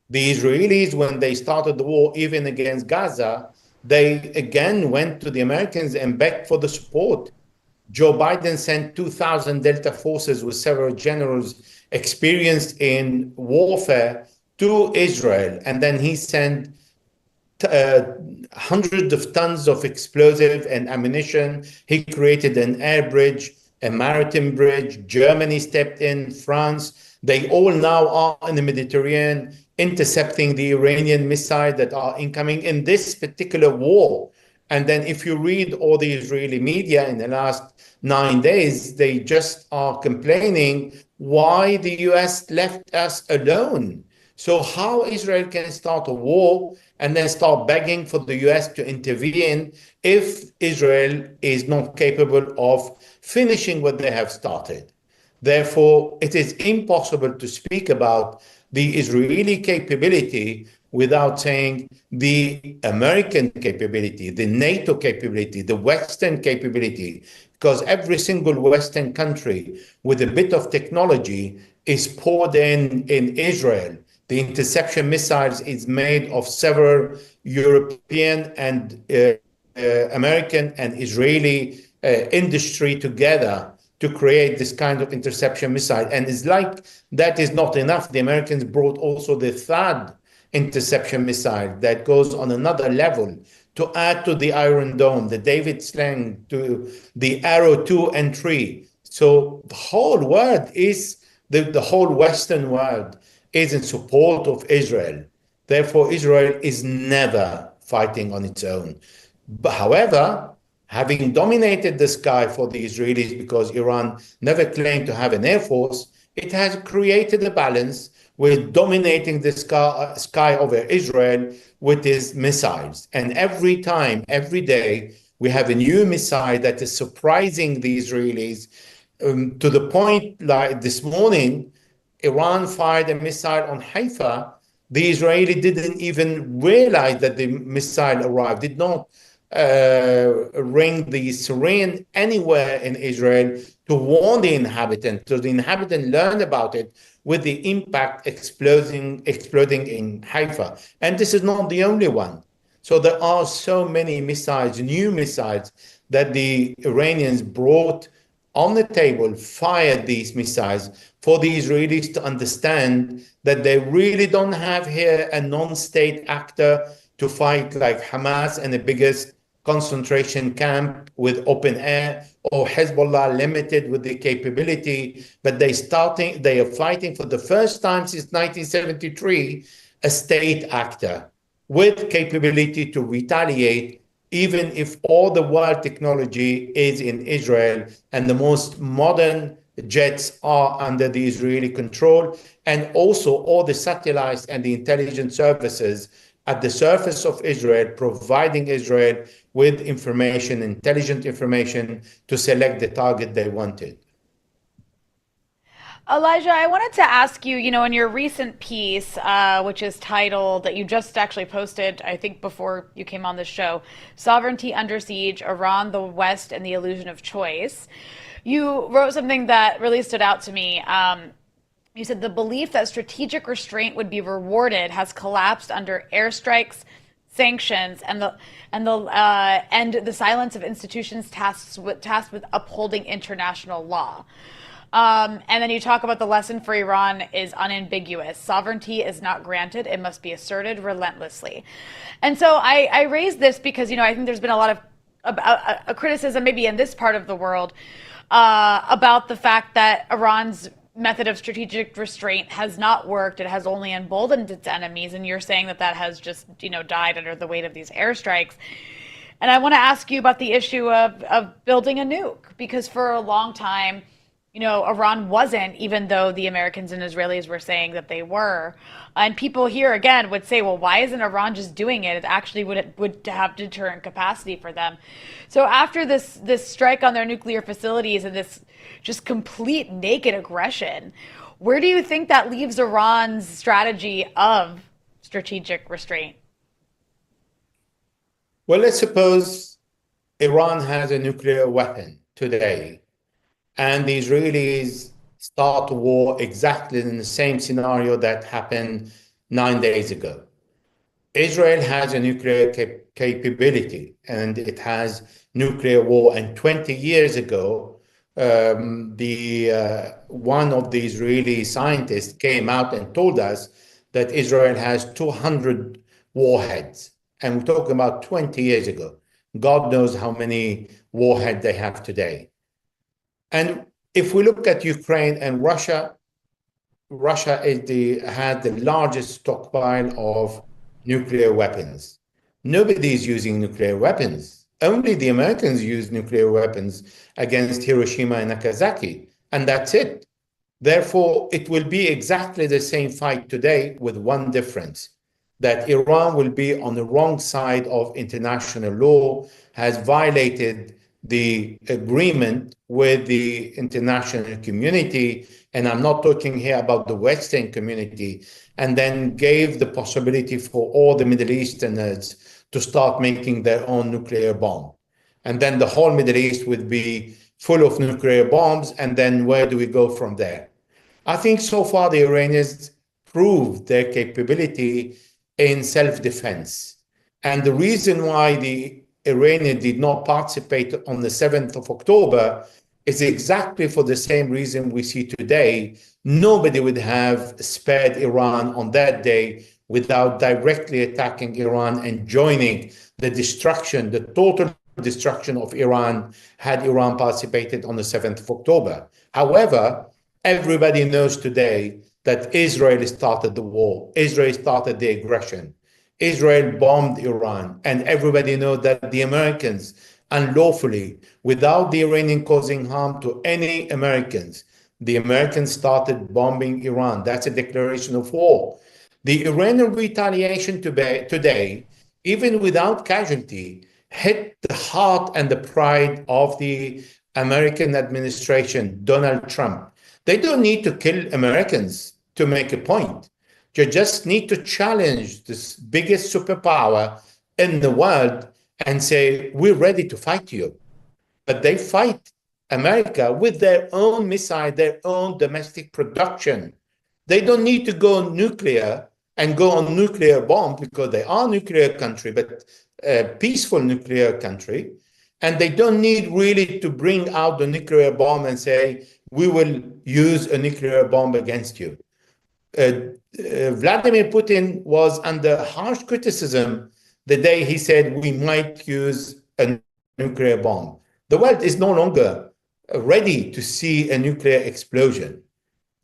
The Israelis, when they started the war, even against Gaza, they again went to the Americans and begged for the support. Joe Biden sent 2,000 Delta forces with several generals experienced in warfare to Israel. And then he sent hundreds of tons of explosive and ammunition. He created an air bridge, a maritime bridge. Germany stepped in, France. They all now are in the Mediterranean, intercepting the Iranian missiles that are incoming in this particular war. And then if you read all the Israeli media in the last 9 days, they just are complaining why the US left us alone. So how Israel can start a war and then start begging for the US to intervene if Israel is not capable of finishing what they have started? Therefore, it is impossible to speak about the Israeli capability without saying the American capability, the NATO capability, the Western capability, because every single Western country with a bit of technology is poured in Israel. The interception missiles is made of several European and American and Israeli industry together to create this kind of interception missile. And it's like that is not enough. The Americans brought also the third interception missile that goes on another level to add to the Iron Dome, the David Sling, to the Arrow 2 and 3. So the whole world is, the whole Western world is in support of Israel. Therefore, Israel is never fighting on its own. But however, having dominated the sky for the Israelis, because Iran never claimed to have an air force, it has created a balance with dominating the sky over Israel with its missiles. And every time, every day, we have a new missile that is surprising the Israelis to the point like this morning, Iran fired a missile on Haifa. The Israeli didn't even realize that the missile arrived, did not ring the siren anywhere in Israel to warn the inhabitants. So the inhabitants learned about it with the impact exploding in Haifa. And this is not the only one. So there are so many missiles, new missiles, that the Iranians brought on the table, fired these missiles for the Israelis to understand that they really don't have here a non-state actor to fight like Hamas and the biggest concentration camp with open air, or Hezbollah limited with the capability, but they are fighting for the first time since 1973 a state actor with capability to retaliate, even if all the world technology is in Israel and the most modern jets are under the Israeli control, and also all the satellites and the intelligence services at the surface of Israel, providing Israel with information, intelligent information, to select the target they wanted.
Elijah, I wanted to ask you, in your recent piece, which is titled, that you just actually posted, I think before you came on the show, Sovereignty Under Siege, Iran, the West, and the Illusion of Choice, you wrote something that really stood out to me. You said the belief that strategic restraint would be rewarded has collapsed under airstrikes, sanctions, and the silence of institutions tasked with upholding international law. And then you talk about the lesson for Iran is unambiguous. Sovereignty is not granted. It must be asserted relentlessly. And so I raise this because, I think there's been a lot of a criticism maybe in this part of the world about the fact that Iran's method of strategic restraint has not worked. It has only emboldened its enemies. And you're saying that that has just, died under the weight of these airstrikes. And I want to ask you about the issue of building a nuke, because for a long time, Iran wasn't, even though the Americans and Israelis were saying that they were. And people here, again, would say, well, why isn't Iran just doing it? It actually would have deterrent capacity for them. So after this strike on their nuclear facilities and this just complete naked aggression, where do you think that leaves Iran's strategy of strategic restraint?
Well, let's suppose Iran has a nuclear weapon today, and the Israelis start a war exactly in the same scenario that happened 9 days ago. Israel has a nuclear capability, and it has nuclear war. And 20 years ago, one of the Israeli scientists came out and told us that Israel has 200 warheads. And we're talking about 20 years ago. God knows how many warheads they have today. And if we look at Ukraine and Russia had the largest stockpile of nuclear weapons. Nobody is using nuclear weapons. Only the Americans use nuclear weapons against Hiroshima and Nagasaki, and that's it. Therefore, it will be exactly the same fight today with one difference, that Iran will be on the wrong side of international law, has violated the agreement with the international community, and I'm not talking here about the Western community, and then gave the possibility for all the Middle Easterners to start making their own nuclear bomb. And then the whole Middle East would be full of nuclear bombs, and then where do we go from there? I think so far the Iranians proved their capability in self-defense. And the reason why the Iranians did not participate on the 7th of October is exactly for the same reason we see today. Nobody would have spared Iran on that day without directly attacking Iran and joining the destruction, the total destruction of Iran, had Iran participated on the 7th of October. However, everybody knows today that Israel started the war. Israel started the aggression. Israel bombed Iran, and everybody knows that the Americans unlawfully, without the Iranian causing harm to any Americans, the Americans started bombing Iran. That's a declaration of war. The Iranian retaliation today, even without casualty, hit the heart and the pride of the American administration, Donald Trump. They don't need to kill Americans to make a point. You just need to challenge this biggest superpower in the world and say, we're ready to fight you. But they fight America with their own missile, their own domestic production. They don't need to go nuclear and go on nuclear bomb because they are a nuclear country, but a peaceful nuclear country. And they don't need really to bring out the nuclear bomb and say, we will use a nuclear bomb against you. Vladimir Putin was under harsh criticism the day he said we might use a nuclear bomb. The world is no longer ready to see a nuclear explosion.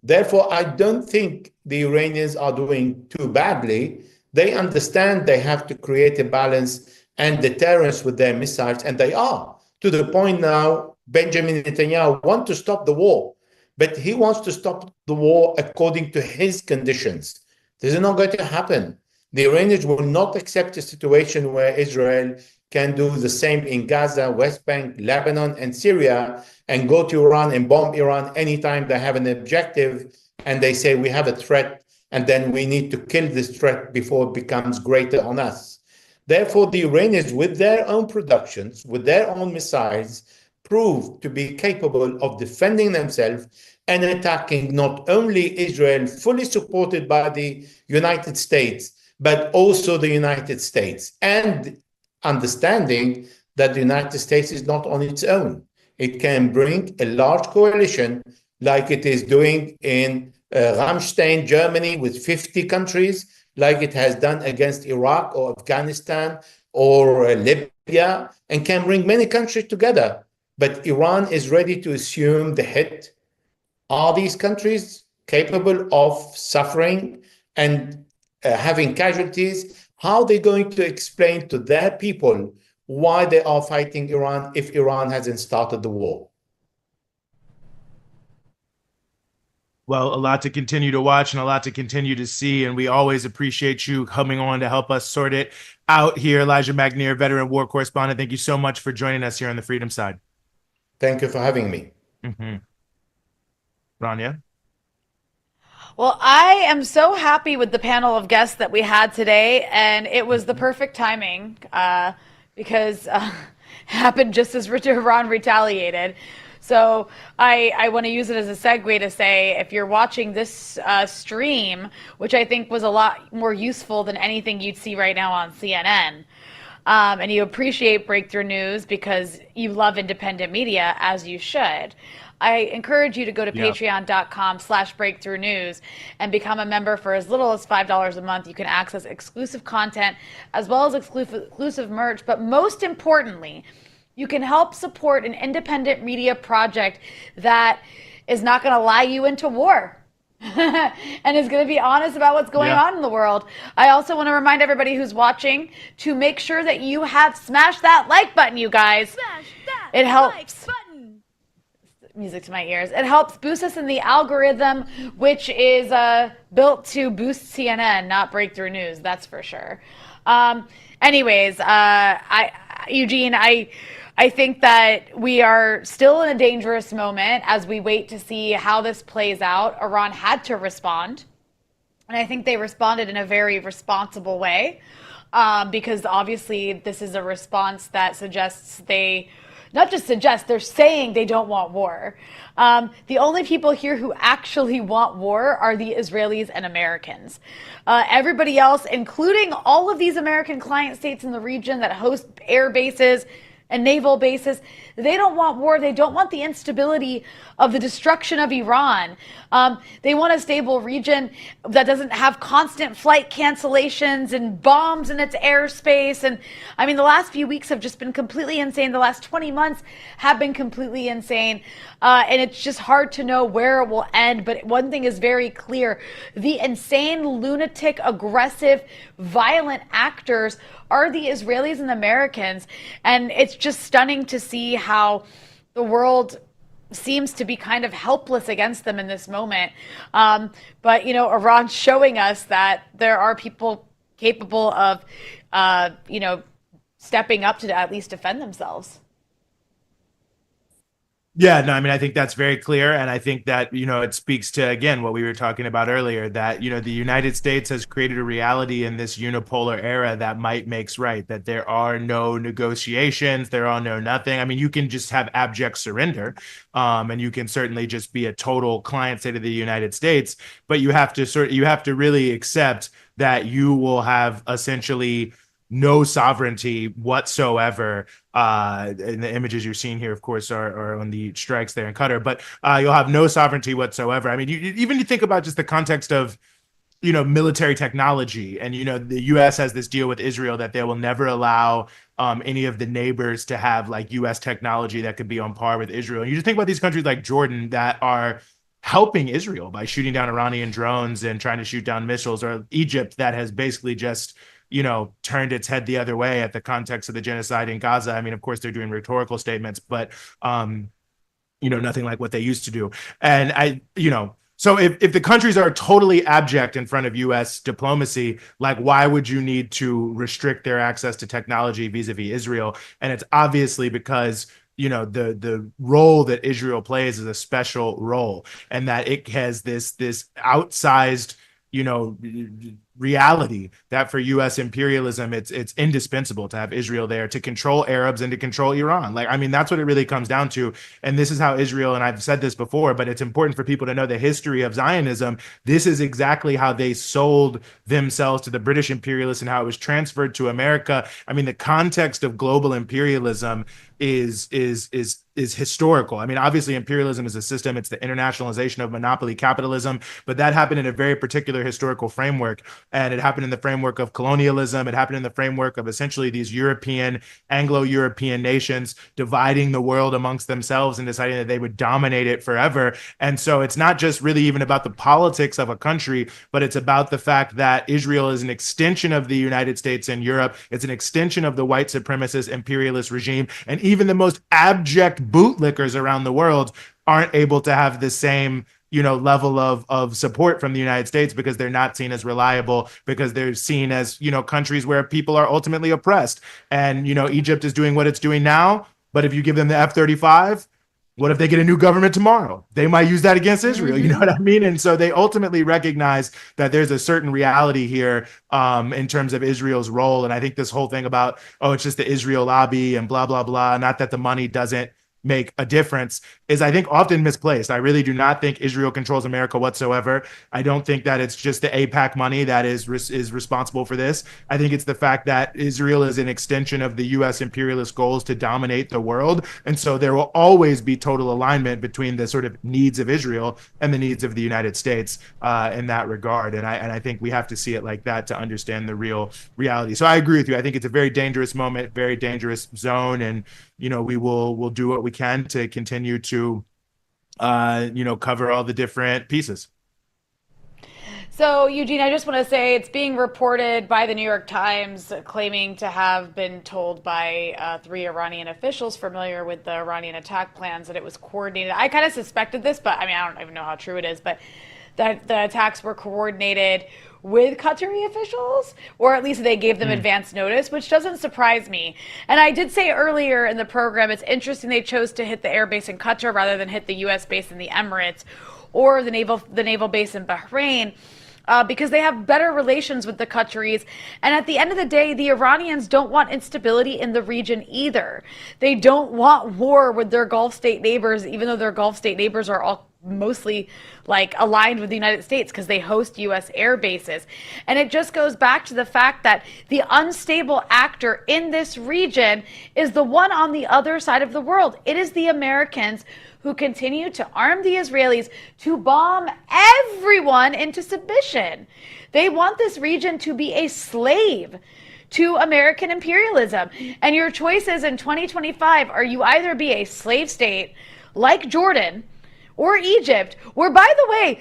Therefore, I don't think the Iranians are doing too badly. They understand they have to create a balance and deterrence with their missiles, and they are. To the point now, Benjamin Netanyahu wants to stop the war, but he wants to stop the war according to his conditions. This is not going to happen. The Iranians will not accept a situation where Israel can do the same in Gaza, West Bank, Lebanon, and Syria, and go to Iran and bomb Iran anytime they have an objective and they say we have a threat, and then we need to kill this threat before it becomes greater on us. Therefore, the Iranians, with their own productions, with their own missiles, proved to be capable of defending themselves and attacking not only Israel, fully supported by the United States, but also the United States, and understanding that the United States is not on its own. It can bring a large coalition like it is doing in Ramstein, Germany, with 50 countries, like it has done against Iraq or Afghanistan or Libya, and can bring many countries together. But Iran is ready to assume the hit Are these countries capable of suffering and having casualties? How are they going to explain to their people why they are fighting Iran if Iran hasn't started the war?
Well, a lot to continue to watch and a lot to continue to see. And we always appreciate you coming on to help us sort it out here. Elijah Magnier, veteran war correspondent, thank you so much for joining us here on the Freedom Side.
Thank you for having me.
Rania?
Well, I am so happy with the panel of guests that we had today, and it was the perfect timing because it happened just as Iran retaliated. So I want to use it as a segue to say, if you're watching this stream, which I think was a lot more useful than anything you'd see right now on CNN, and you appreciate Breakthrough News because you love independent media, as you should, I encourage you to go to patreon.com/breakthrough news and become a member for as little as $5 a month. You can access exclusive content as well as exclusive merch. But most importantly, you can help support an independent media project that is not going to lie you into war and is going to be honest about what's going on in the world. I also want to remind everybody who's watching to make sure that you have smashed that like button, you guys.
Smash that
it helps.
like button.
Music to my ears. It helps boost us in the algorithm, which is built to boost CNN, not Breakthrough News. That's for sure. Anyways, Eugene, I think that we are still in a dangerous moment as we wait to see how this plays out. Iran had to respond, and I think they responded in a very responsible way, because obviously this is a response that suggests they're saying they don't want war. The only people here who actually want war are the Israelis and Americans. Everybody else, including all of these American client states in the region that host air bases and naval bases, they don't want war. They don't want the instability of the destruction of Iran. They want a stable region that doesn't have constant flight cancellations and bombs in its airspace. And I mean, the last few weeks have just been completely insane. The last 20 months have been completely insane. And it's just hard to know where it will end. But one thing is very clear. The insane, lunatic, aggressive, violent actors are the Israelis and Americans. And it's just stunning to see how the world seems to be kind of helpless against them in this moment. But, you know, Iran's showing us that there are people capable of, stepping up to at least defend themselves.
Yeah, no, I mean, I think that's very clear. And I think that, it speaks to, again, what we were talking about earlier, that, the United States has created a reality in this unipolar era that might makes right, that there are no negotiations, there are no nothing. I mean, you can just have abject surrender, and you can certainly just be a total client state of the United States, but you have to really accept that you will have essentially no sovereignty whatsoever. And the images you're seeing here, of course, are on the strikes there in Qatar, but you'll have no sovereignty whatsoever. I mean, you think about just the context of, military technology, and, the U.S. has this deal with Israel that they will never allow any of the neighbors to have like U.S. technology that could be on par with Israel. And you just think about these countries like Jordan that are helping Israel by shooting down Iranian drones and trying to shoot down missiles, or Egypt that has basically just turned its head the other way at the context of the genocide in Gaza. I mean, of course, they're doing rhetorical statements, but, nothing like what they used to do. And so if the countries are totally abject in front of U.S. diplomacy, like, why would you need to restrict their access to technology vis-a-vis Israel? And it's obviously because the role that Israel plays is a special role, and that it has this outsized reality that for U.S. imperialism, it's indispensable to have Israel there to control Arabs and to control Iran. Like, I mean, that's what it really comes down to. And this is how Israel, and I've said this before, but it's important for people to know the history of Zionism. This is exactly how they sold themselves to the British imperialists and how it was transferred to America. I mean, the context of global imperialism is historical. I mean, obviously imperialism is a system. It's the internationalization of monopoly capitalism, but that happened in a very particular historical framework. And it happened in the framework of colonialism. It happened in the framework of essentially these European, Anglo-European nations dividing the world amongst themselves and deciding that they would dominate it forever. And so it's not just really even about the politics of a country, but it's about the fact that Israel is an extension of the United States and Europe. It's an extension of the white supremacist imperialist regime. And even the most abject bootlickers around the world aren't able to have the same level of support from the United States because they're not seen as reliable, because they're seen as countries where people are ultimately oppressed. And Egypt is doing what it's doing now, but if you give them the F-35, what if they get a new government tomorrow? They might use that against Israel. You know what I mean? And so they ultimately recognize that there's a certain reality here in terms of Israel's role. And I think this whole thing about, it's just the Israel lobby and blah, blah, blah, not that the money doesn't make a difference, is I think often misplaced. I really do not think Israel controls America whatsoever. I don't think that it's just the AIPAC money that is responsible for this. I think it's the fact that Israel is an extension of the U.S. imperialist goals to dominate the world. And so there will always be total alignment between the sort of needs of Israel and the needs of the United States in that regard. And I think we have to see it like that to understand the real reality. So I agree with you. I think it's a very dangerous moment, very dangerous zone. And we'll do what we can to continue to, cover all the different pieces.
So, Eugene, I just want to say it's being reported by the New York Times claiming to have been told by 3 Iranian officials familiar with the Iranian attack plans that it was coordinated. I kind of suspected this, but I don't even know how true it is, but that the attacks were coordinated with Qatari officials, or at least they gave them advance notice, which doesn't surprise me. And I did say earlier in the program, it's interesting they chose to hit the air base in Qatar rather than hit the U.S. base in the Emirates or the naval base in Bahrain. Because they have better relations with the Qataris. And at the end of the day, the Iranians don't want instability in the region either. They don't want war with their Gulf state neighbors, even though their Gulf state neighbors are all mostly aligned with the United States because they host U.S. air bases. And it just goes back to the fact that the unstable actor in this region is the one on the other side of the world. It is the Americans who continue to arm the Israelis to bomb everyone into submission. They want this region to be a slave to American imperialism. And your choices in 2025 are you either be a slave state like Jordan or Egypt, where, by the way,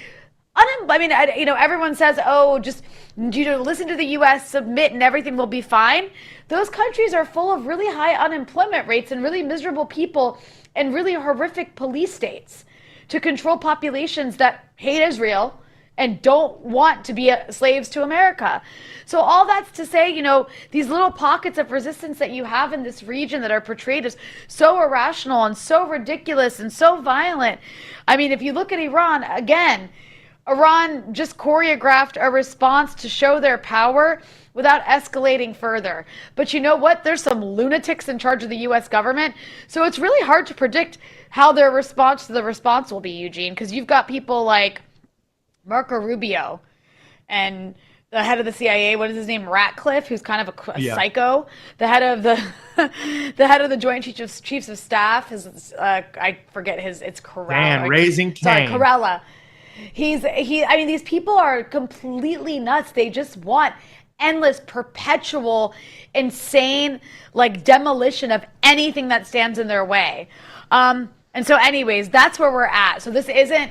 everyone says, just listen to the U.S., submit, and everything will be fine. Those countries are full of really high unemployment rates and really miserable people and really horrific police states to control populations that hate Israel and don't want to be slaves to America. So all that's to say, these little pockets of resistance that you have in this region that are portrayed as so irrational and so ridiculous and so violent. I mean, if you look at Iran, again, Iran just choreographed a response to show their power without escalating further. But you know what? There's some lunatics in charge of the U.S. government. So it's really hard to predict how their response to the response will be, Eugene, because you've got people like Marco Rubio and the head of the CIA, what is his name, Ratcliffe, who's kind of a psycho. The head of the Joint Chiefs of Staff, I forget it's Corella.
Raising Cain.
Sorry, Corella. These people are completely nuts. They just want endless, perpetual, insane, demolition of anything that stands in their way. And so anyways, that's where we're at. So this isn't,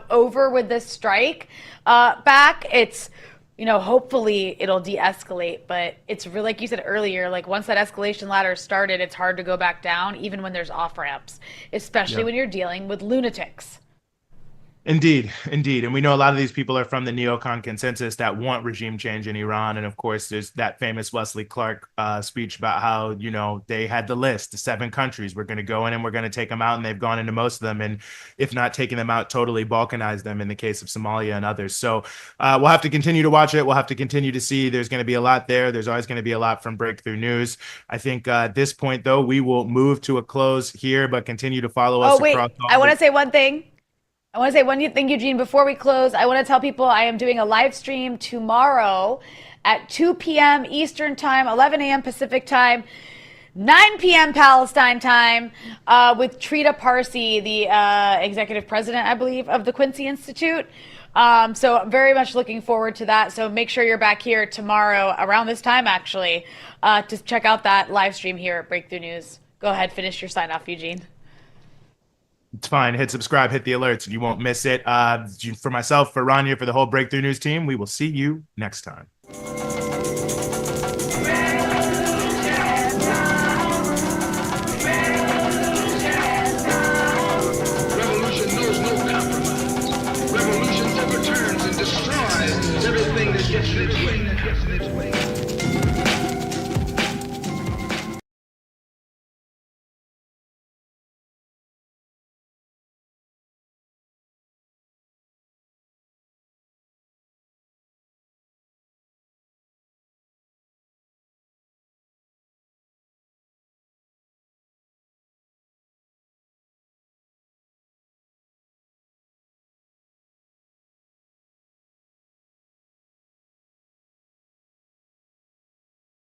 over with this strike back. It's, hopefully it'll de-escalate, but it's really, like you said earlier, once that escalation ladder started, it's hard to go back down, even when there's off-ramps, especially when you're dealing with lunatics.
Indeed. And we know a lot of these people are from the neocon consensus that want regime change in Iran. And of course, there's that famous Wesley Clark speech about how, they had the list, the 7 countries. We're going to go in and we're going to take them out. And they've gone into most of them. And if not taking them out, totally balkanized them in the case of Somalia and others. So we'll have to continue to watch it. We'll have to continue to see. There's going to be a lot there. There's always going to be a lot from Breakthrough News. I think at this point, though, we will move to a close here, but continue to follow us.
I want to say one thing. Eugene, before we close. I want to tell people I am doing a live stream tomorrow at 2 p.m. Eastern Time, 11 a.m. Pacific Time. 9 p.m. Palestine time with Trita Parsi, the executive president, I believe, of the Quincy Institute. So very much looking forward to that. So make sure you're back here tomorrow around this time, actually, to check out that live stream here at Breakthrough News. Go ahead, finish your sign off, Eugene.
It's fine. Hit subscribe, hit the alerts, and you won't miss it. For myself, for Rania, for the whole Breakthrough News team, we will see you next time.